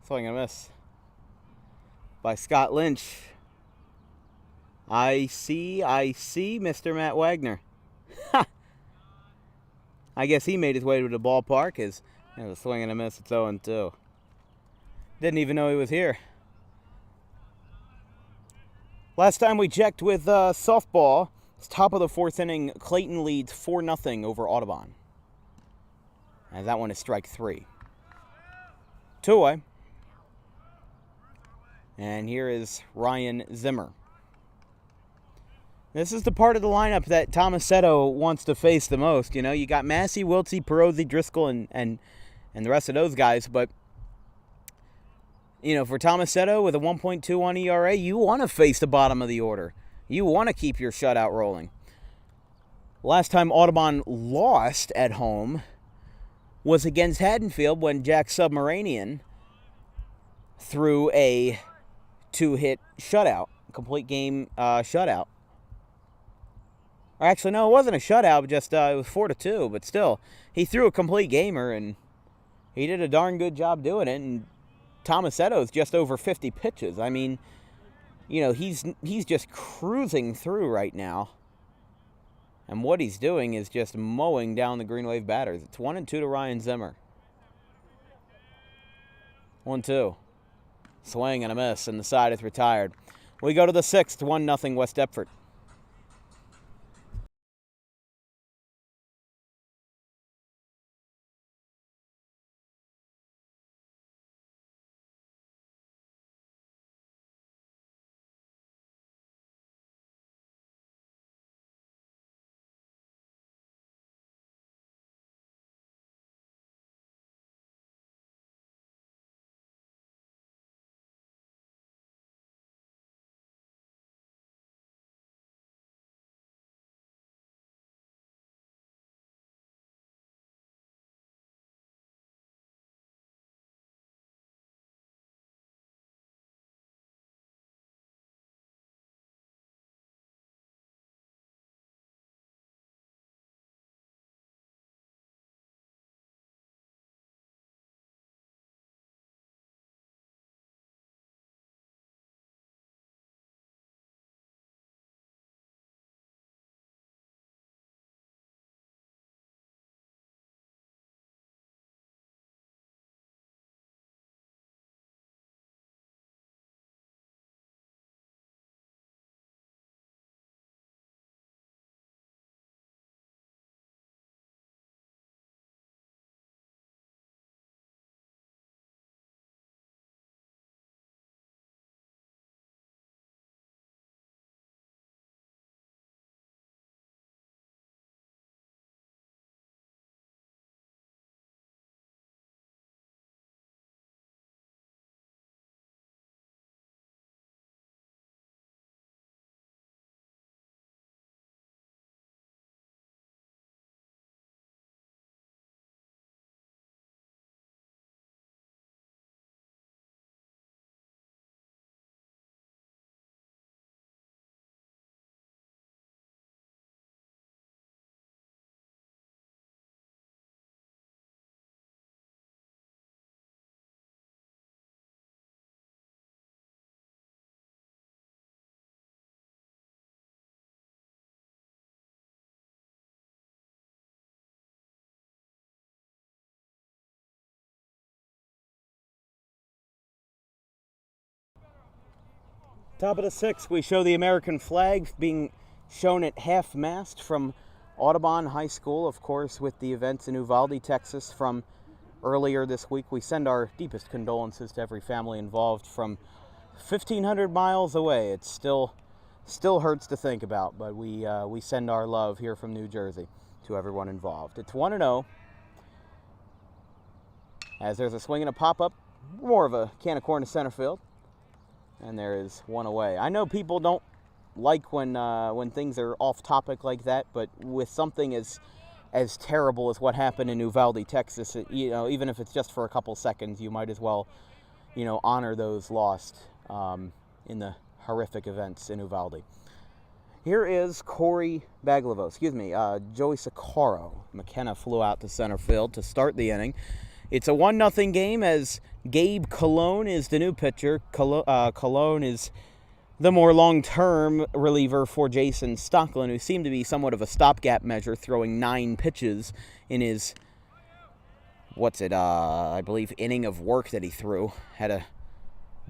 Swing and a miss by Scott Lynch. I see, Mr. Matt Wagner. I guess he made his way to the ballpark as a swing and a miss. It's 0-2. Didn't even know he was here. Last time we checked with softball, it's top of the fourth inning. Clayton leads 4-0 over Audubon. And that one is strike 3. 2 away. And here is Ryan Zimmer. This is the part of the lineup that Tomasetto wants to face the most. You know, you got Massey, Wiltsey, Perozzi, Driscoll, and the rest of those guys. But, you know, for Tomasetto with a 1.21 ERA, you want to face the bottom of the order. You want to keep your shutout rolling. Last time Audubon lost at home was against Haddonfield when Jack Submaranian threw a 2-hit shutout, complete game shutout. Or actually, no, it wasn't a shutout, just it was 4-2, but still, he threw a complete gamer, and he did a darn good job doing it, and Tomasetto's just over 50 pitches. I mean, you know, he's just cruising through right now, and what he's doing is just mowing down the Green Wave batters. It's 1-2 to Ryan Zimmer. 1-2. Swing and a miss, and the side is retired. We go to the 6th, 1-0 West Deptford. Top of the 6th, we show the American flag being shown at half-mast from Audubon High School, of course, with the events in Uvalde, Texas from earlier this week. We send our deepest condolences to every family involved from 1,500 miles away. It still hurts to think about, but we send our love here from New Jersey to everyone involved. It's 1-0. As there's a swing and a pop-up, more of a can of corn to center field. And there is one away. I know people don't like when things are off topic like that, but with something as terrible as what happened in Uvalde, Texas, you know, even if it's just for a couple seconds, you might as well, you know, honor those lost in the horrific events in Uvalde. Here is Joey Sakaro. McKenna flew out to center field to start the inning. It's a 1-0 game as Gabe Colon is the new pitcher. Colon is the more long-term reliever for Jason Stocklin, who seemed to be somewhat of a stopgap measure, throwing 9 pitches in his, I believe, inning of work that he threw. Had a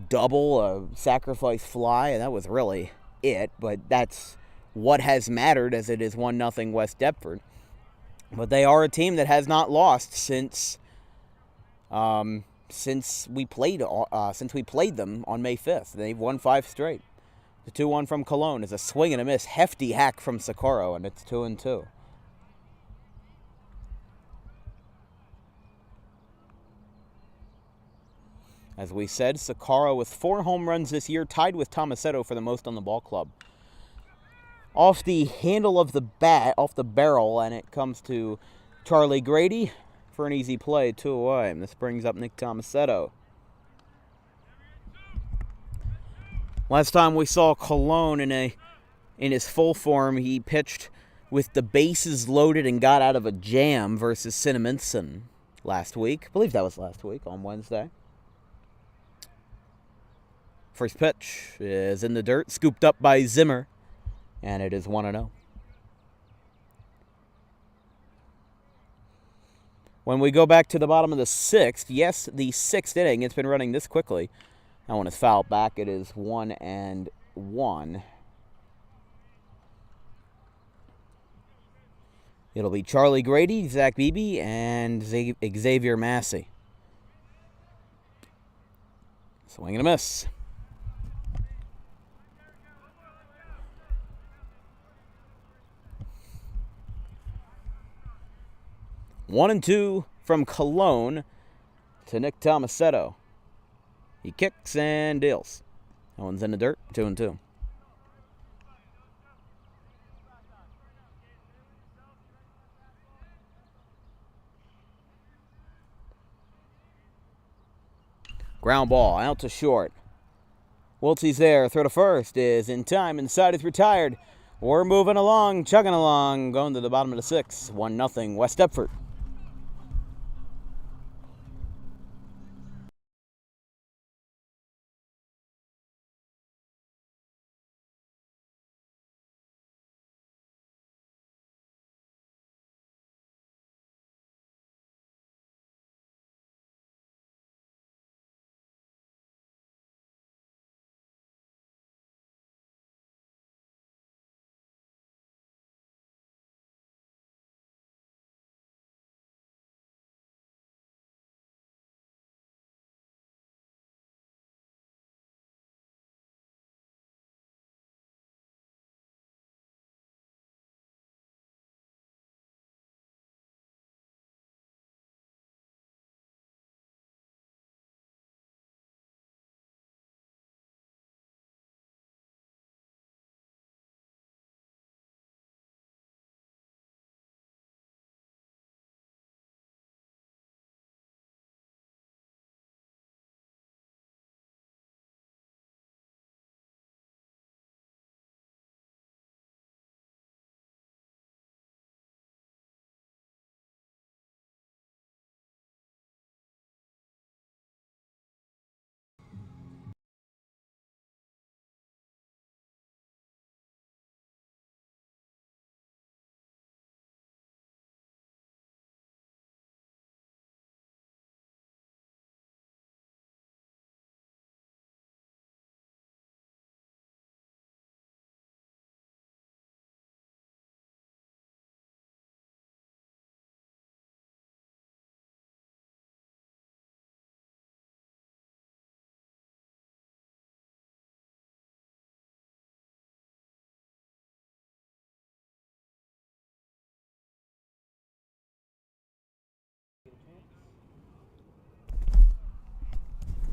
double, a sacrifice fly, and that was really it, but that's what has mattered, as it is 1-0 West Deptford. But they are a team that has not lost since we played them on May 5th. They've won 5 straight. The 2-1 from Cologne is a swing and a miss, hefty hack from Socorro, and it's 2-2. As we said, Socorro with 4 home runs this year, tied with Tomasetto for the most on the ball club. Off the handle of the bat, off the barrel, and it comes to Charlie Grady for an easy play, 2 away. And this brings up Nick Tomasetto. Last time we saw Cologne in his full form, he pitched with the bases loaded and got out of a jam versus Cinnaminson last week. I believe that was last week on Wednesday. First pitch is in the dirt, scooped up by Zimmer, and it is 1-0. When we go back to the bottom of the 6th, yes, the 6th inning, it's been running this quickly. That one is fouled back. It is 1-1. It'll be Charlie Grady, Zach Beebe, and Xavier Massey. Swing and a miss. One and 2 from Cologne to Nick Tomasetto. He kicks and deals. That one's in the dirt, 2-2. Ground ball out to short. Wiltsey's there. Throw to first is in time. Inside is retired. We're moving along, chugging along, going to the bottom of the 6th. 1-0 West Deptford.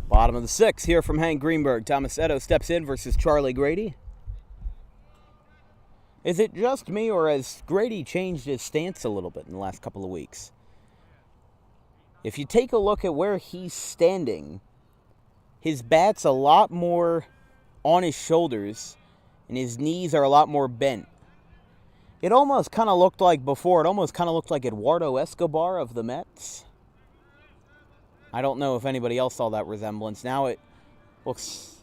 Bottom of the 6th here from Hank Greenberg. Tomasetto steps in versus Charlie Grady. Is it just me, or has Grady changed his stance a little bit in the last couple of weeks? If you take a look at where he's standing, his bat's a lot more on his shoulders, and his knees are a lot more bent. It almost kind of looked like before, it almost kind of looked like Eduardo Escobar of the Mets. I don't know if anybody else saw that resemblance. Now it looks,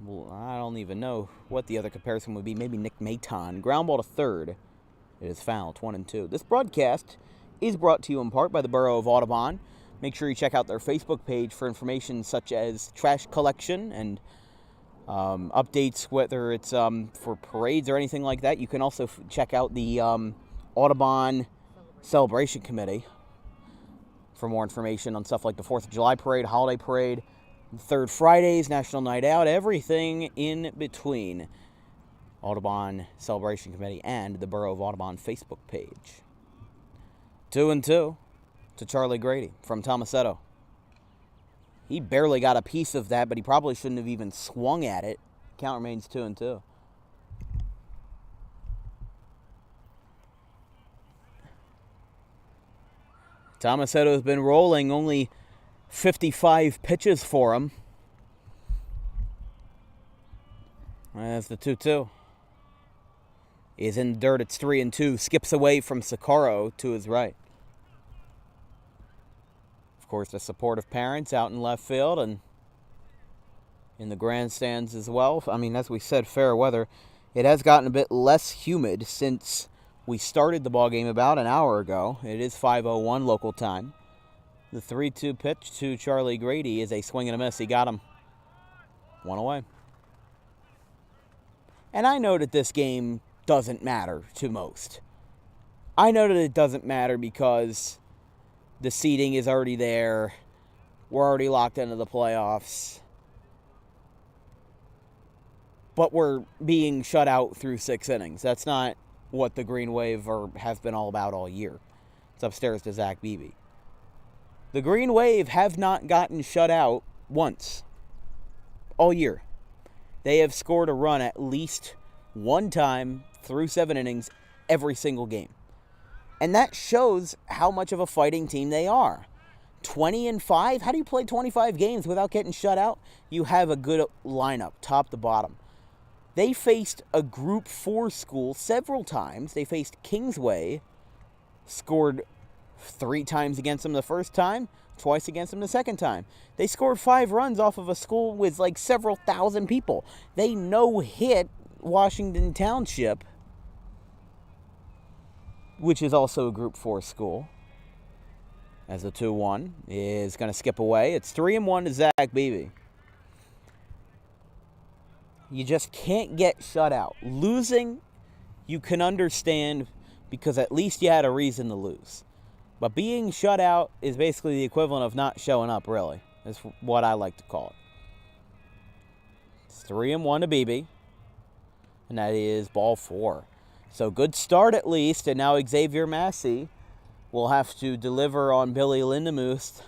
well, I don't even know what the other comparison would be. Maybe Nick Maton. Ground ball to third. It is fouled, 1-2. This broadcast is brought to you in part by the Borough of Audubon. Make sure you check out their Facebook page for information such as trash collection and updates, whether it's for parades or anything like that. You can also check out the Audubon Celebration Committee for more information on stuff like the 4th of July parade, holiday parade, Third Fridays, National Night Out, everything in between. Audubon Celebration Committee and the Borough of Audubon Facebook page. 2-2 to Charlie Grady from Tomasetto. He barely got a piece of that, but he probably shouldn't have even swung at it. Count remains 2-2. Tomasetto has been rolling, only 55 pitches for him. That's the 2-2. Is in the dirt, it's 3-2. Skips away from Socorro to his right. Of course, the support of parents out in left field and in the grandstands as well. I mean, as we said, fair weather. It has gotten a bit less humid since we started the ballgame about an hour ago. It is 5:01 local time. The 3-2 pitch to Charlie Grady is a swing and a miss. He got him. One away. And I know that this game doesn't matter to most. I know that it doesn't matter because the seeding is already there. We're already locked into the playoffs. But we're being shut out through 6 innings. That's not what the Green Wave has been all about all year. It's upstairs to Zach Beebe. The Green Wave have not gotten shut out once all year. They have scored a run at least one time through 7 innings every single game. And that shows how much of a fighting team they are. 20-5? How do you play 25 games without getting shut out? You have a good lineup, top to bottom. They faced a Group 4 school several times. They faced Kingsway, scored 3 times against them the first time, twice against them the second time. They scored 5 runs off of a school with like several thousand people. They no-hit Washington Township, which is also a Group 4 school. As the 2-1 is going to skip away. It's 3-1 to Zach Beebe. You just can't get shut out. Losing, you can understand because at least you had a reason to lose. But being shut out is basically the equivalent of not showing up, really. That's what I like to call it. It's 3-1 to Beebe. And that is ball 4. So good start at least. And now Xavier Massey will have to deliver on Billy Lindemuth's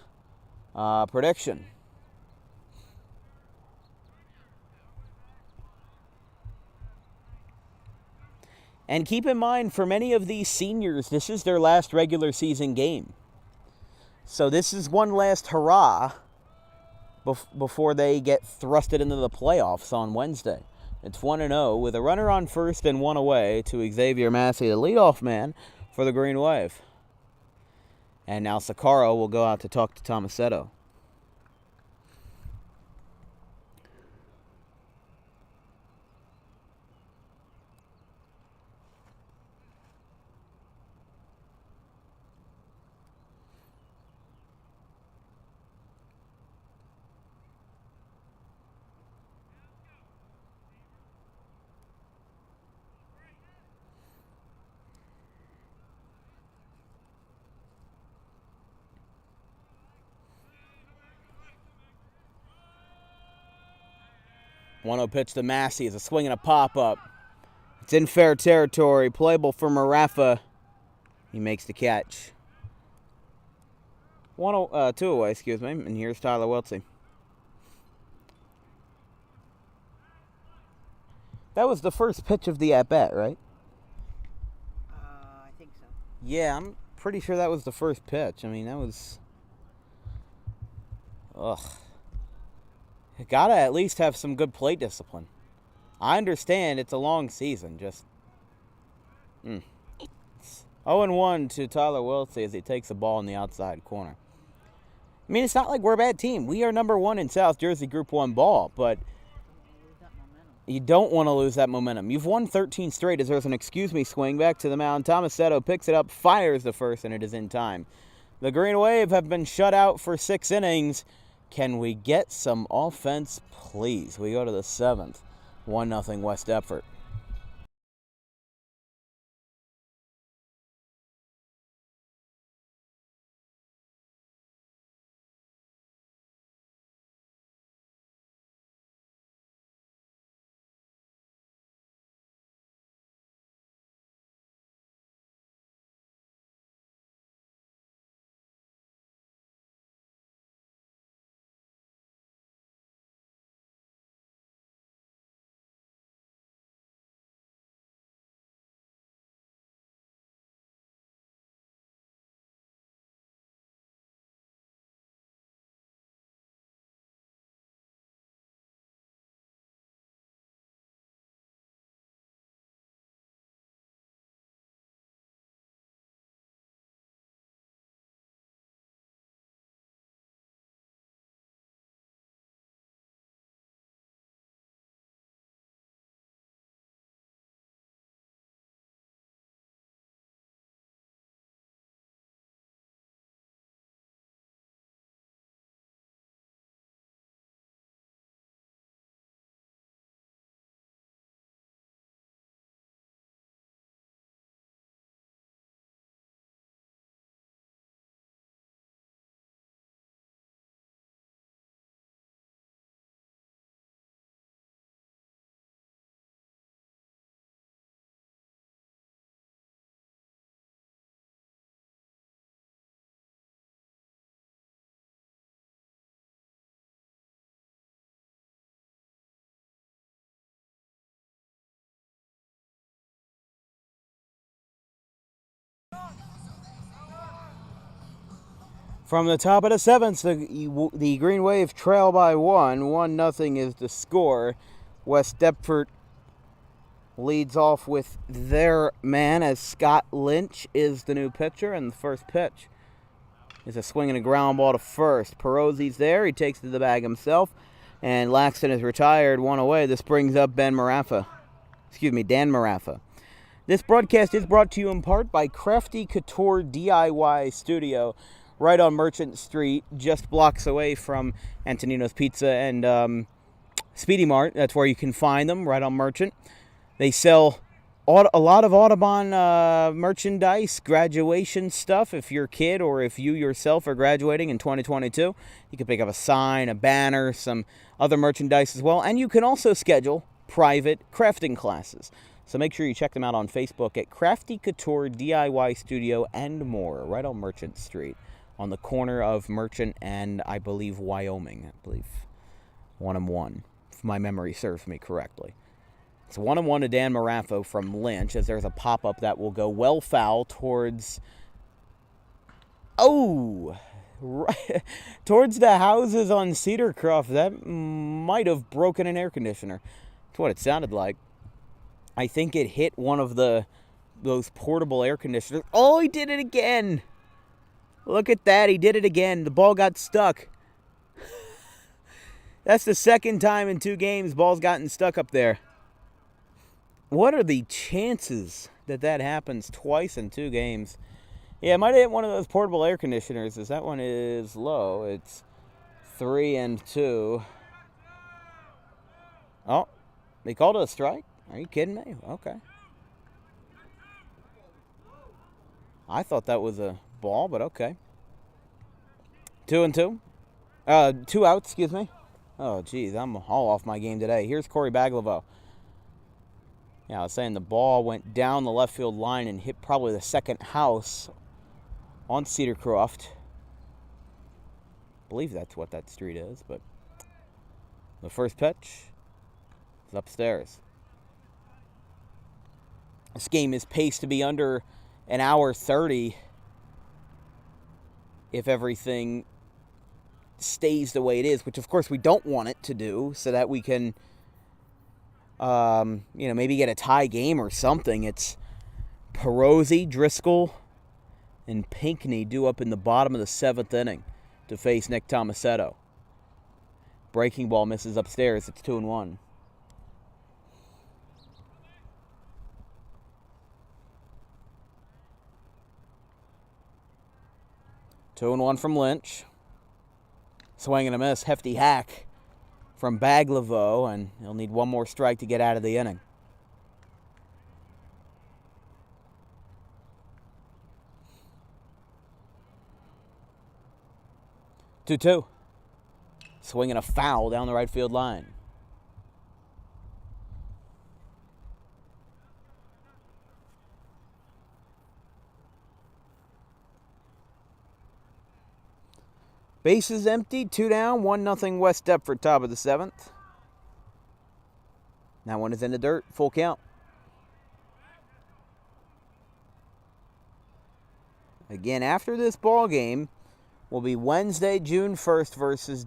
prediction. And keep in mind, for many of these seniors, this is their last regular season game. So this is one last hurrah before they get thrusted into the playoffs on Wednesday. It's 1-0 with a runner on first and 1 away to Xavier Massey, the leadoff man for the Green Wave. And now Socorro will go out to talk to Tomasetto. One-0 pitch to Massey is a swing and a pop-up. It's in fair territory. Playable for Marafa. He makes the catch. 2 away, excuse me. And here's Tyler Welty. That was the first pitch of the at-bat, right? I think so. Yeah, I'm pretty sure that was the first pitch. I mean, that was... Ugh. You gotta at least have some good plate discipline. I understand it's a long season, just... 0-1 to Tyler Welty as he takes the ball in the outside corner. I mean, it's not like we're a bad team. We are number 1 in South Jersey Group 1 ball, but you don't want to lose that momentum. You've won 13 straight as there's an excuse me swing back to the mound. Tomasetto picks it up, fires the first, and it is in time. The Green Wave have been shut out for 6 innings. Can we get some offense, please? We go to the 7th. 1-0 West Deptford. From the top of the 7th, the Green Wave trail by 1. 1-0 is the score. West Deptford leads off with their man as Scott Lynch is the new pitcher, and the first pitch is a swing and a ground ball to first. Perozzi's there. He takes to the bag himself, and Laxton is retired, 1 away. This brings up Dan Maraffa. This broadcast is brought to you in part by Crafty Couture DIY Studio, right on Merchant Street, just blocks away from Antonino's Pizza and Speedy Mart. That's where you can find them, right on Merchant. They sell a lot of Audubon merchandise, graduation stuff. If your kid or if you yourself are graduating in 2022, you can pick up a sign, a banner, some other merchandise as well. And you can also schedule private crafting classes. So make sure you check them out on Facebook at Crafty Couture DIY Studio and more, right on Merchant Street, on the corner of Merchant and, I believe, Wyoming. I believe 1-1, if my memory serves me correctly. It's 1-1 to Dan Maraffa from Lynch, as there's a pop-up that will go well foul towards... Oh! Right, towards the houses on Cedarcroft. That might have broken an air conditioner. That's what it sounded like. I think it hit one of those portable air conditioners. Oh, he did it again! Look at that, he did it again. The ball got stuck. That's the second time in 2 games ball's gotten stuck up there. What are the chances that happens twice in 2 games? Yeah, it might have hit one of those portable air conditioners, as that one is low. It's 3-2. Oh, they called it a strike? Are you kidding me? Okay. I thought that was a ball, but okay. 2-2. 2 outs, excuse me. Oh, geez, I'm all off my game today. Here's Corey Baglivo. Yeah, I was saying the ball went down the left field line and hit probably the second house on Cedarcroft. I believe that's what that street is, but the first pitch is upstairs. This game is paced to be under an hour 30 if everything stays the way it is, which of course we don't want it to do, so that we can maybe get a tie game or something. It's Perozzi, Driscoll, and Pinckney due up in the bottom of the 7th inning to face Nick Tomasetto. Breaking ball misses upstairs. It's 2-1. Two and one from Lynch. Swing and a miss. Hefty hack from Baglivo, and he'll need one more strike to get out of the inning. 2-2. Swinging a foul down the right field line. Bases empty, 2 down, 1-0 West Deptford, top of the 7th. That one is in the dirt, full count. Again, after this ball game will be Wednesday, June 1st versus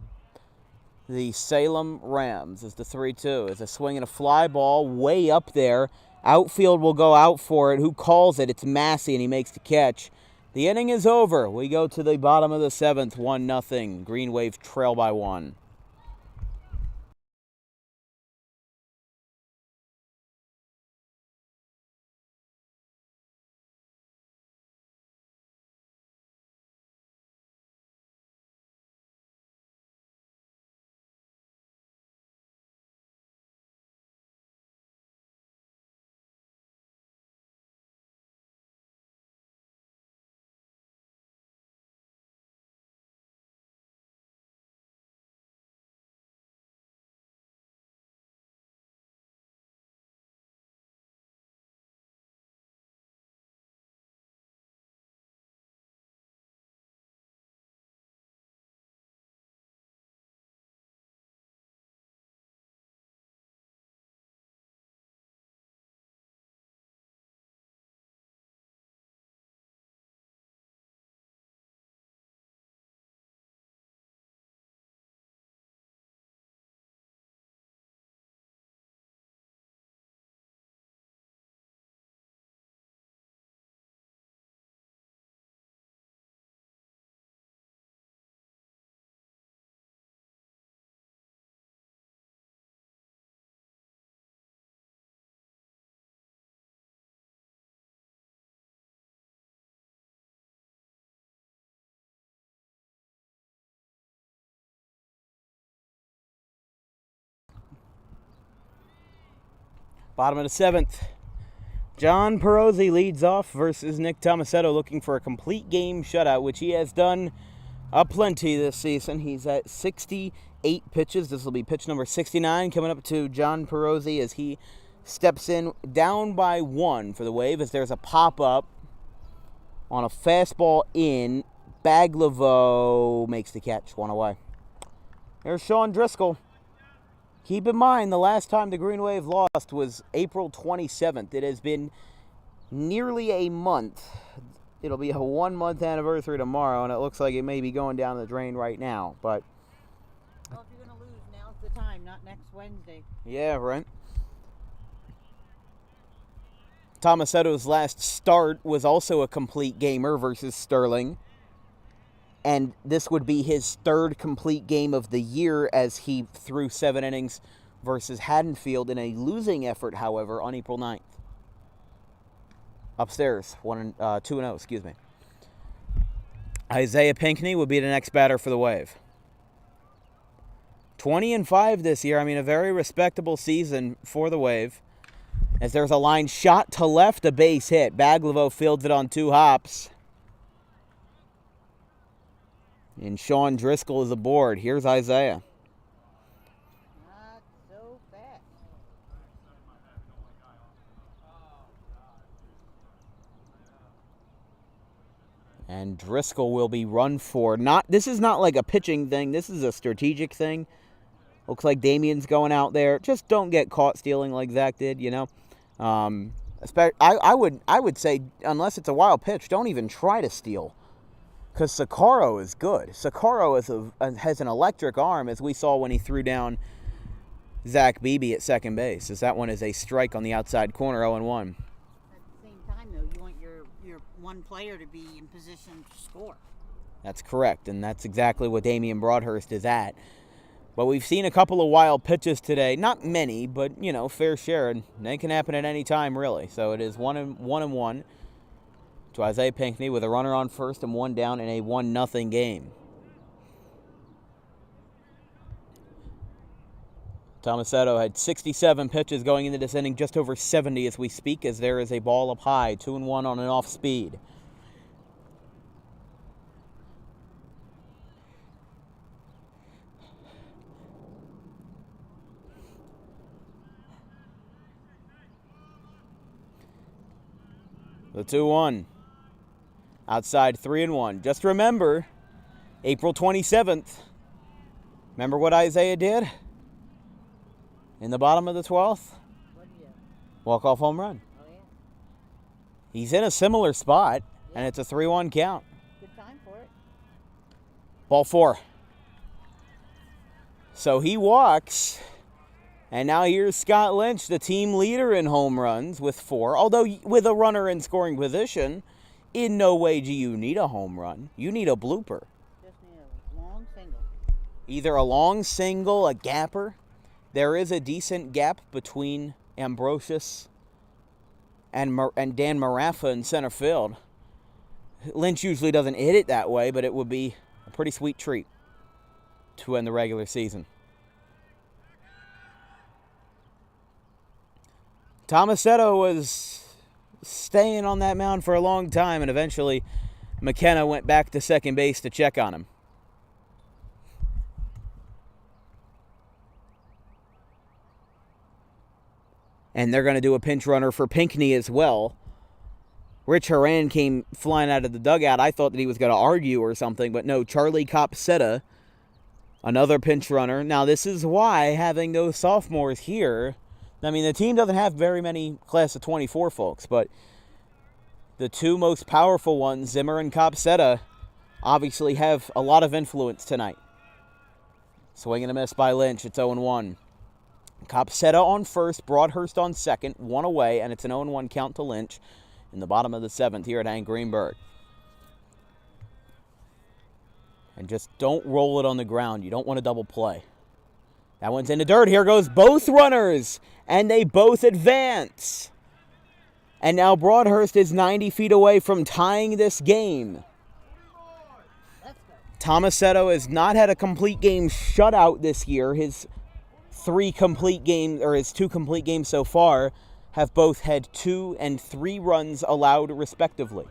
the Salem Rams. It's the 3-2. It's a swing and a fly ball way up there. Outfield will go out for it. Who calls it? It's Massey, and he makes the catch. The inning is over. We go to the bottom of the 7th, 1-0. Green Wave trail by 1. Bottom of the 7th. John Perozzi leads off versus Nick Tomasetto, looking for a complete game shutout, which he has done aplenty this season. He's at 68 pitches. This will be pitch number 69 coming up to John Perozzi as he steps in down by 1 for the Wave, as there's a pop-up on a fastball in. Baglivo makes the catch, 1 away. There's Sean Driscoll. Keep in mind, the last time the Green Wave lost was April 27th. It has been nearly a month. It'll be a 1-month anniversary tomorrow, and it looks like it may be going down the drain right now. But well, if you're going to lose, now's the time, not next Wednesday. Yeah, right. Tomasetto's last start was also a complete gamer versus Sterling. And this would be his 3rd complete game of the year, as he threw 7 innings versus Haddonfield in a losing effort, however, on April 9th. Upstairs, 2-0, excuse me. Isaiah Pinckney would be the next batter for the Wave. 20-5 this year. I mean, a very respectable season for the Wave. As there's a line shot to left, a base hit. Baglivo fields it on 2 hops. And Sean Driscoll is aboard. Here's Isaiah. Not so fast. And Driscoll will be run for. This is not like a pitching thing. This is a strategic thing. Looks like Damien's going out there. Just don't get caught stealing like Zach did, you know. I would say, unless it's a wild pitch, don't even try to steal. Because Socorro is good. Socorro has an electric arm, as we saw when he threw down Zach Beebe at second base. As that one is a strike on the outside corner, 0-1. At the same time, though, you want your one player to be in position to score. That's correct, and that's exactly what Damian Broadhurst is at. But we've seen a couple of wild pitches today. Not many, but, you know, fair share. And they can happen at any time, really. So it is 1-1. To Isaiah Pinckney with a runner on first and 1 down in a 1-0 game. Tomasetto had 67 pitches going into this inning, just over 70 as we speak, as there is a ball up high, 2-1 on an off speed. The 2-1. Outside 3-1. Just remember, April 27th. Remember what Isaiah did? In the bottom of the 12th? Walk-off home run. Oh, yeah. He's in a similar spot, and it's a 3-1 count. Good time for it. Ball 4. So he walks, and now here's Scott Lynch, the team leader in home runs with 4. Although with a runner in scoring position, in no way do you need a home run. You need a blooper. Just need a long single. Either a long single, a gapper. There is a decent gap between Ambrosius and Dan Marafa in center field. Lynch usually doesn't hit it that way, but it would be a pretty sweet treat to end the regular season. Tomasetto was staying on that mound for a long time, and eventually McKenna went back to second base to check on him. And they're going to do a pinch runner for Pinckney as well. Rich Horan came flying out of the dugout. I thought that he was going to argue or something, but no, Charlie Copsetta, another pinch runner. Now, this is why having those sophomores here, I mean, the team doesn't have very many class of 24 folks, but the two most powerful ones, Zimmer and Copsetta, obviously have a lot of influence tonight. Swing and a miss by Lynch. It's 0-1. Copsetta on first, Broadhurst on second, 1 away, and it's an 0-1 count to Lynch in the bottom of the 7th here at Hank Greenberg. And just don't roll it on the ground. You don't want to double play. That one's in the dirt. Here goes both runners, and they both advance. And now Broadhurst is 90 feet away from tying this game. Tomasetto has not had a complete game shutout this year. His 2 complete games so far have both had 2 and 3 runs allowed respectively.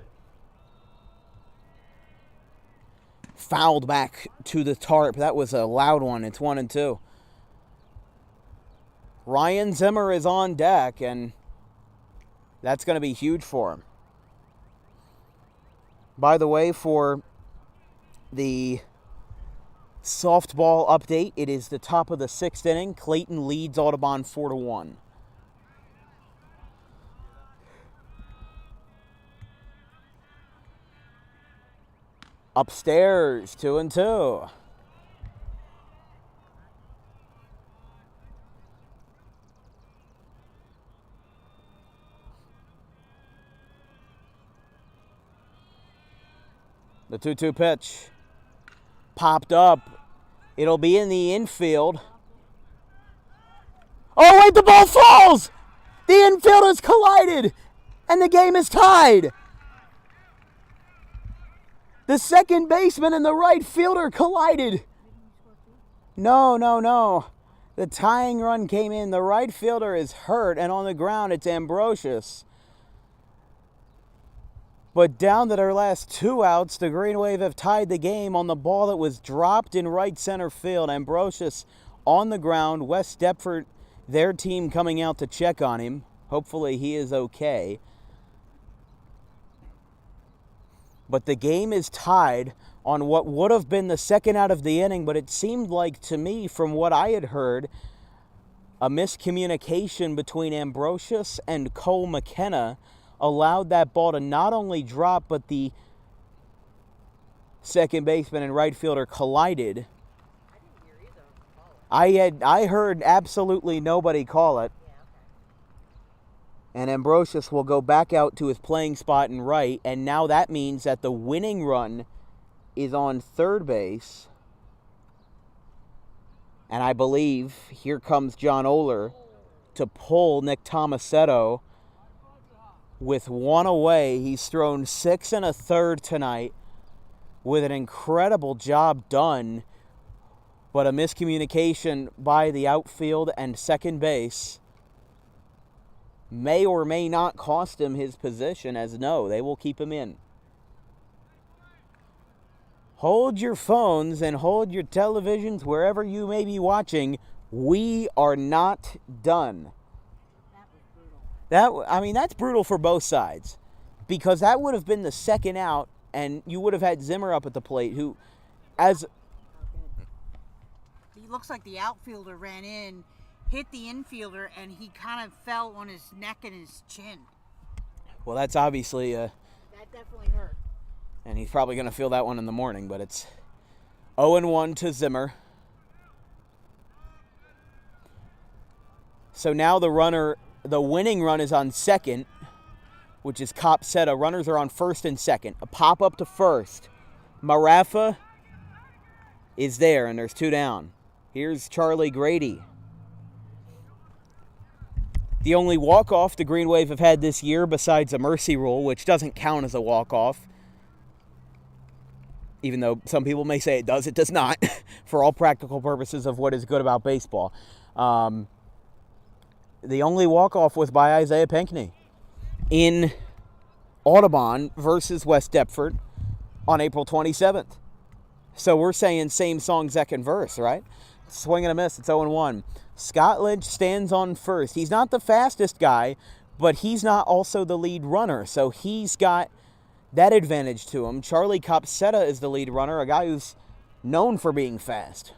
Fouled back to the tarp. That was a loud one. It's 1-2. Ryan Zimmer is on deck, and that's going to be huge for him. By the way, for the softball update, it is the top of the 6th inning. Clayton leads Audubon 4-1. Upstairs, 2-2. The 2-2 pitch popped up. It'll be in the infield. Oh, wait, the ball falls! The infielders collided, and the game is tied. The second baseman and the right fielder collided. No. The tying run came in. The right fielder is hurt, and on the ground it's Ambrosius. But down to their last 2 outs, the Green Wave have tied the game on the ball that was dropped in right center field. Ambrosius on the ground. West Deptford, their team, coming out to check on him. Hopefully he is okay. But the game is tied on what would have been the second out of the inning, but it seemed like to me, from what I had heard, a miscommunication between Ambrosius and Cole McKenna allowed that ball to not only drop, but the second baseman and right fielder collided. I heard absolutely nobody call it. And Ambrosius will go back out to his playing spot in right, and now that means that the winning run is on third base. And I believe here comes John Oler to pull Nick Tomasetto. With 1 away, he's thrown 6 1/3 tonight with an incredible job done But a miscommunication by the outfield and second base may or may not cost him his position, as no, they will keep him in. Hold your phones and hold your televisions wherever you may be watching. We are not done. That was brutal. That's brutal for both sides, because that would have been the second out, and you would have had Zimmer up at the plate, who, as He looks like the outfielder ran in, hit the infielder, and he kind of fell on his neck and his chin. well, that's obviously That definitely hurt. and he's probably going to feel that one in the morning, but it's 0-1 to Zimmer. So now the winning run is on second, which is Copsetta. Runners are on first and second. A pop up to first. Marafa is there, and there's 2 down. Here's Charlie Grady. The only walk-off the Green Wave have had this year, besides a mercy rule, which doesn't count as a walk-off. Even though some people may say it does not, for all practical purposes of what is good about baseball. The only walk-off was by Isaiah Pinckney in Audubon versus West Deptford on April 27th. So we're saying same song, second verse, right? Swing and a miss, it's 0-1. Scott Lynch stands on first. He's not the fastest guy, but he's not also the lead runner, so he's got that advantage to him. Charlie Copsetta is the lead runner, a guy who's known for being fast.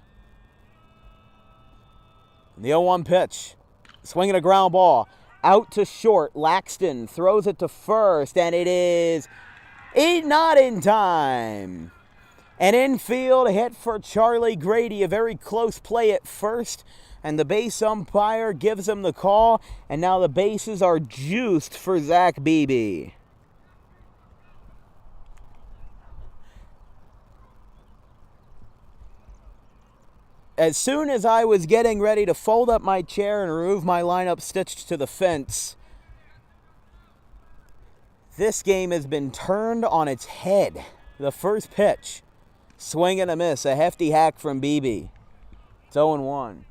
The 0-1 pitch. Swinging a ground ball. Out to short. Laxton throws it to first, and it is not in time. An infield hit for Charlie Grady. A very close play at first, and the base umpire gives him the call, and now the bases are juiced for Zach Beebe. As soon as I was getting ready to fold up my chair and remove my lineup stitched to the fence, this game has been turned on its head. The first pitch, swing and a miss, a hefty hack from Beebe. It's 0-1.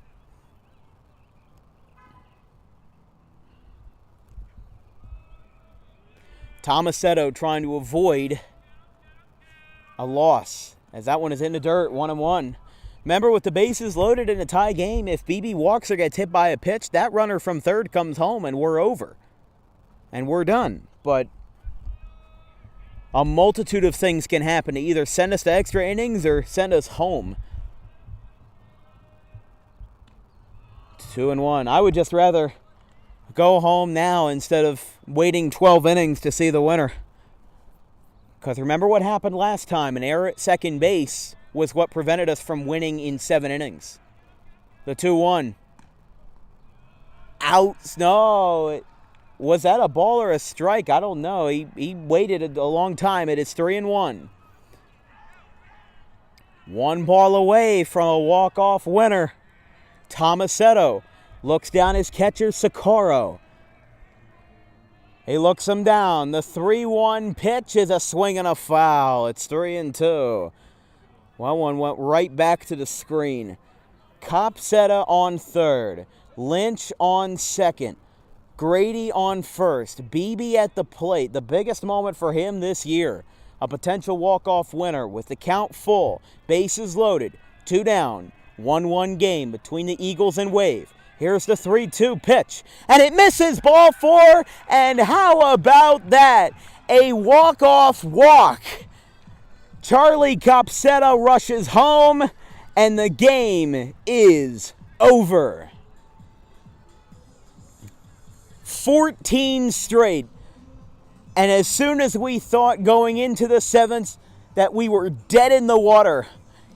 Tomasetto trying to avoid a loss, as that one is in the dirt, 1-1. Remember, with the bases loaded in a tie game, if Beebe walks or gets hit by a pitch, that runner from third comes home and we're over. And we're done. But a multitude of things can happen to either send us to extra innings or send us home. 2-1. I would just rather go home now instead of waiting 12 innings to see the winner. Because remember what happened last time? An error at second base was what prevented us from winning in 7 innings. The 2-1. Out. No. Was that a ball or a strike? I don't know. He waited a long time. It is 3-1. 1 ball away from a walk-off winner. Tomasetto looks down his catcher, Socorro. He looks him down. The 3-1 pitch is a swing and a foul. It's 3-2. Well, one went right back to the screen. Copsetta on third. Lynch on second. Grady on first. Beebe at the plate. The biggest moment for him this year. A potential walk-off winner with the count full. Bases loaded. 2 down. 1-1 game between the Eagles and Wave. Here's the 3-2 pitch. And it misses, ball 4. And how about that? A walk-off walk. Charlie Copsetta rushes home, and the game is over. 14 straight. And as soon as we thought going into the 7th that we were dead in the water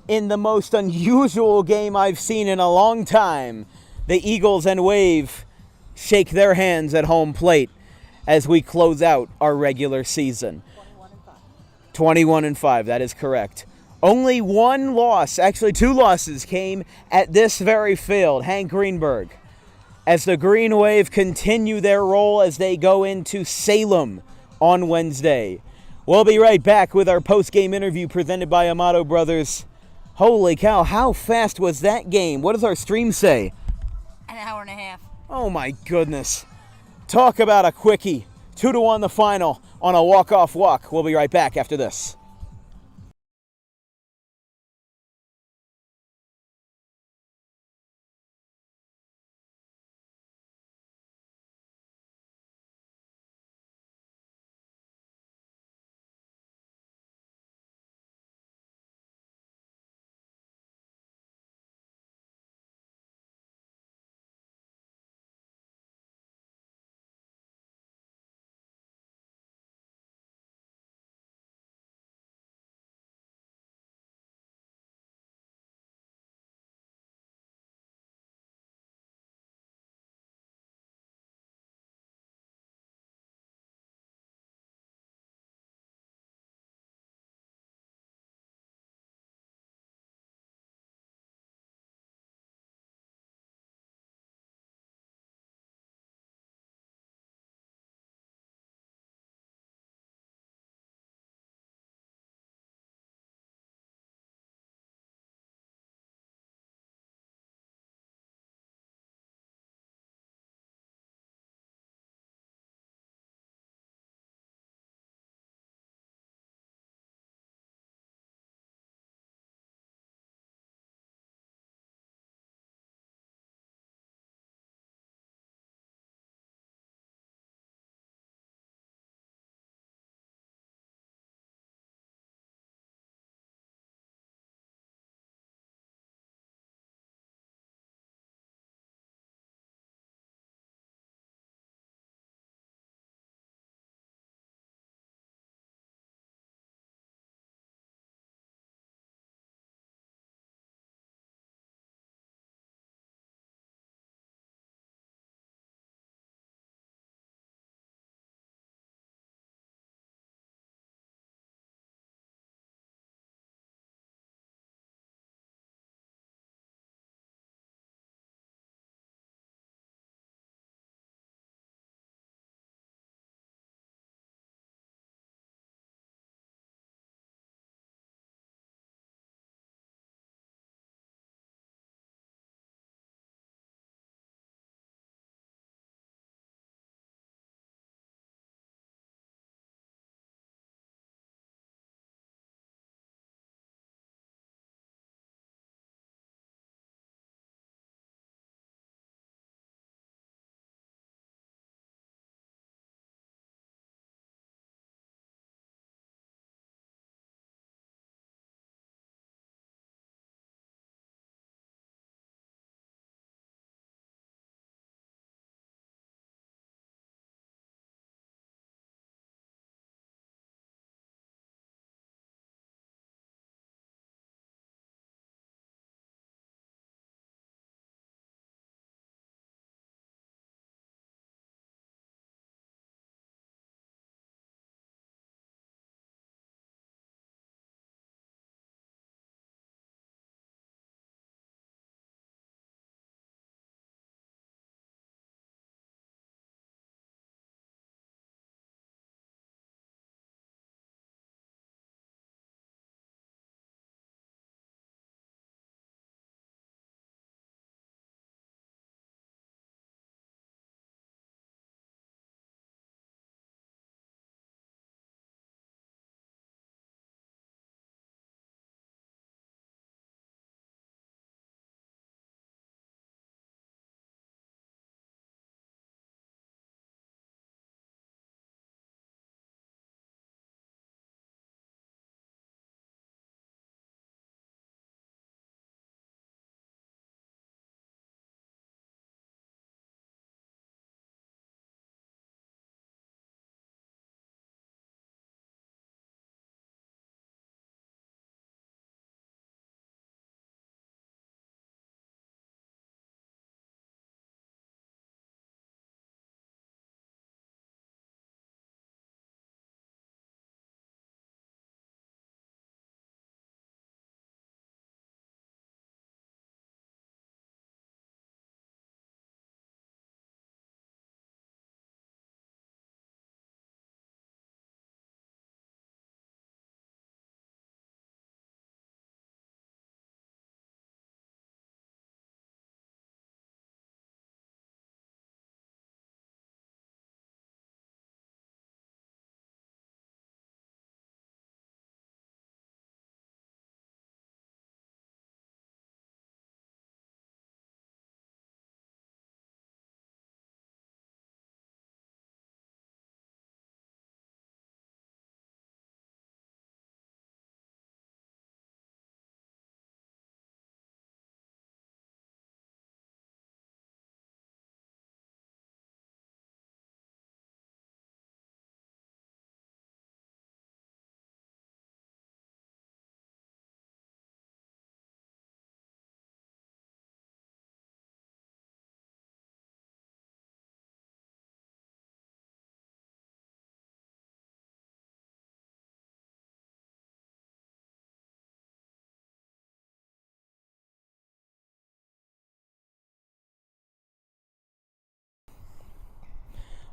in the most unusual game I've seen in a long time, the Eagles and Wave shake their hands at home plate as we close out our regular season. 21-5, that is correct. Only 1 loss, actually 2 losses, came at this very field, Hank Greenberg, as the Green Wave continue their roll as they go into Salem on Wednesday. We'll be right back with our post-game interview presented by Amato Brothers Holy cow, how fast was that game? What does our stream say? An hour and a half. Oh my goodness. Talk about a quickie. 2-1 the final on a walk-off walk. We'll be right back after this.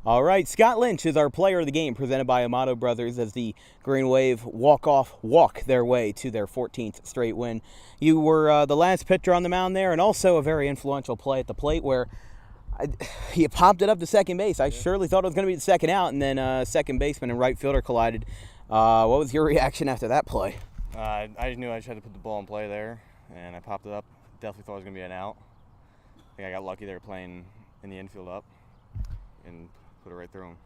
All right, Scott Lynch is our player of the game, presented by Amato Brothers, as the Green Wave walk their way to their 14th straight win. You were the last pitcher on the mound there, and also a very influential play at the plate where you popped it up to second base. I surely thought it was going to be the second out, and then second baseman and right fielder collided. What was your reaction after that play? I just knew I just had to put the ball in play there, and I popped it up. Definitely thought it was going to be an out. I think I got lucky they were playing in the infield up and put it right through him.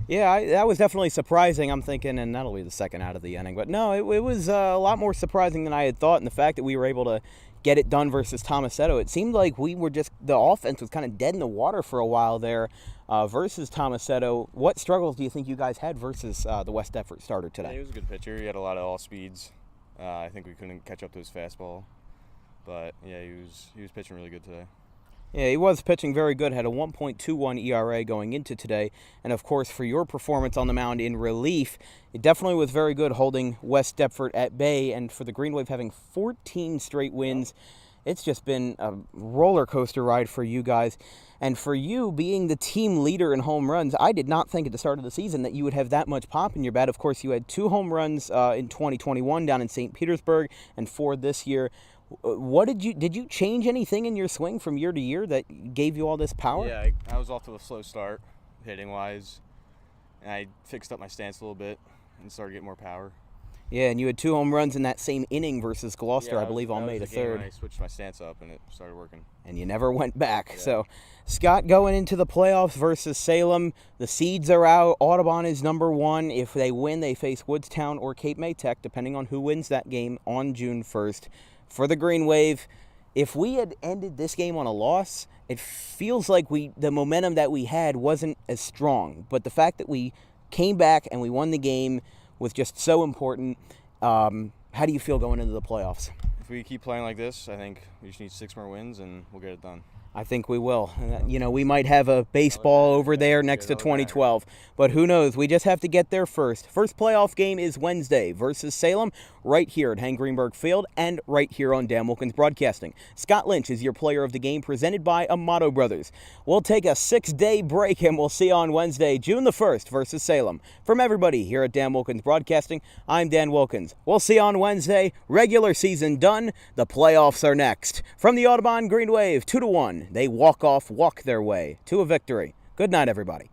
Yeah, that was definitely surprising. I'm thinking, and that'll be the second out of the inning. But no, it was a lot more surprising than I had thought, and the fact that we were able to get it done versus Tomasetto. It seemed like the offense was kind of dead in the water for a while there versus Tomasetto. What struggles do you think you guys had versus the West Deptford starter today? Yeah, he was a good pitcher. He had a lot of all speeds. I think we couldn't catch up to his fastball. But, yeah, he was pitching really good today. Yeah, he was pitching very good, had a 1.21 ERA going into today. And, of course, for your performance on the mound in relief, it definitely was very good holding West Deptford at bay. And for the Green Wave having 14 straight wins, it's just been a roller coaster ride for you guys. And for you being the team leader in home runs, I did not think at the start of the season that you would have that much pop in your bat. Of course, you had 2 home runs in 2021 down in St. Petersburg and 4 this year. What did you change anything in your swing from year to year that gave you all this power? Yeah, I was off to a slow start, hitting-wise, and I fixed up my stance a little bit and started getting more power. Yeah, and you had 2 home runs in that same inning versus Gloucester, Yeah, I believe, on May the 3rd. I switched my stance up, and it started working. And you never went back. Yeah. So, Scott, going into the playoffs versus Salem, the seeds are out. Audubon is number 1. If they win, they face Woodstown or Cape May Tech, depending on who wins that game on June 1st. For the Green Wave, if we had ended this game on a loss, it feels like the momentum that we had wasn't as strong. But the fact that we came back and we won the game was just so important. How do you feel going into the playoffs? If we keep playing like this, I think we just need 6 more wins, and we'll get it done. I think we will. We might have a baseball over there next to 2012, but who knows? We just have to get there first. First playoff game is Wednesday versus Salem, right here at Hank Greenberg Field and right here on Dan Wilkins Broadcasting. Scott Lynch is your player of the game, presented by Amato Brothers. We'll take a 6-day break, and we'll see you on Wednesday, June the 1st versus Salem. From everybody here at Dan Wilkins Broadcasting, I'm Dan Wilkins. We'll see you on Wednesday. Regular season done. The playoffs are next. From the Audubon Green Wave, 2-1. They walk their way to a victory. Good night, everybody.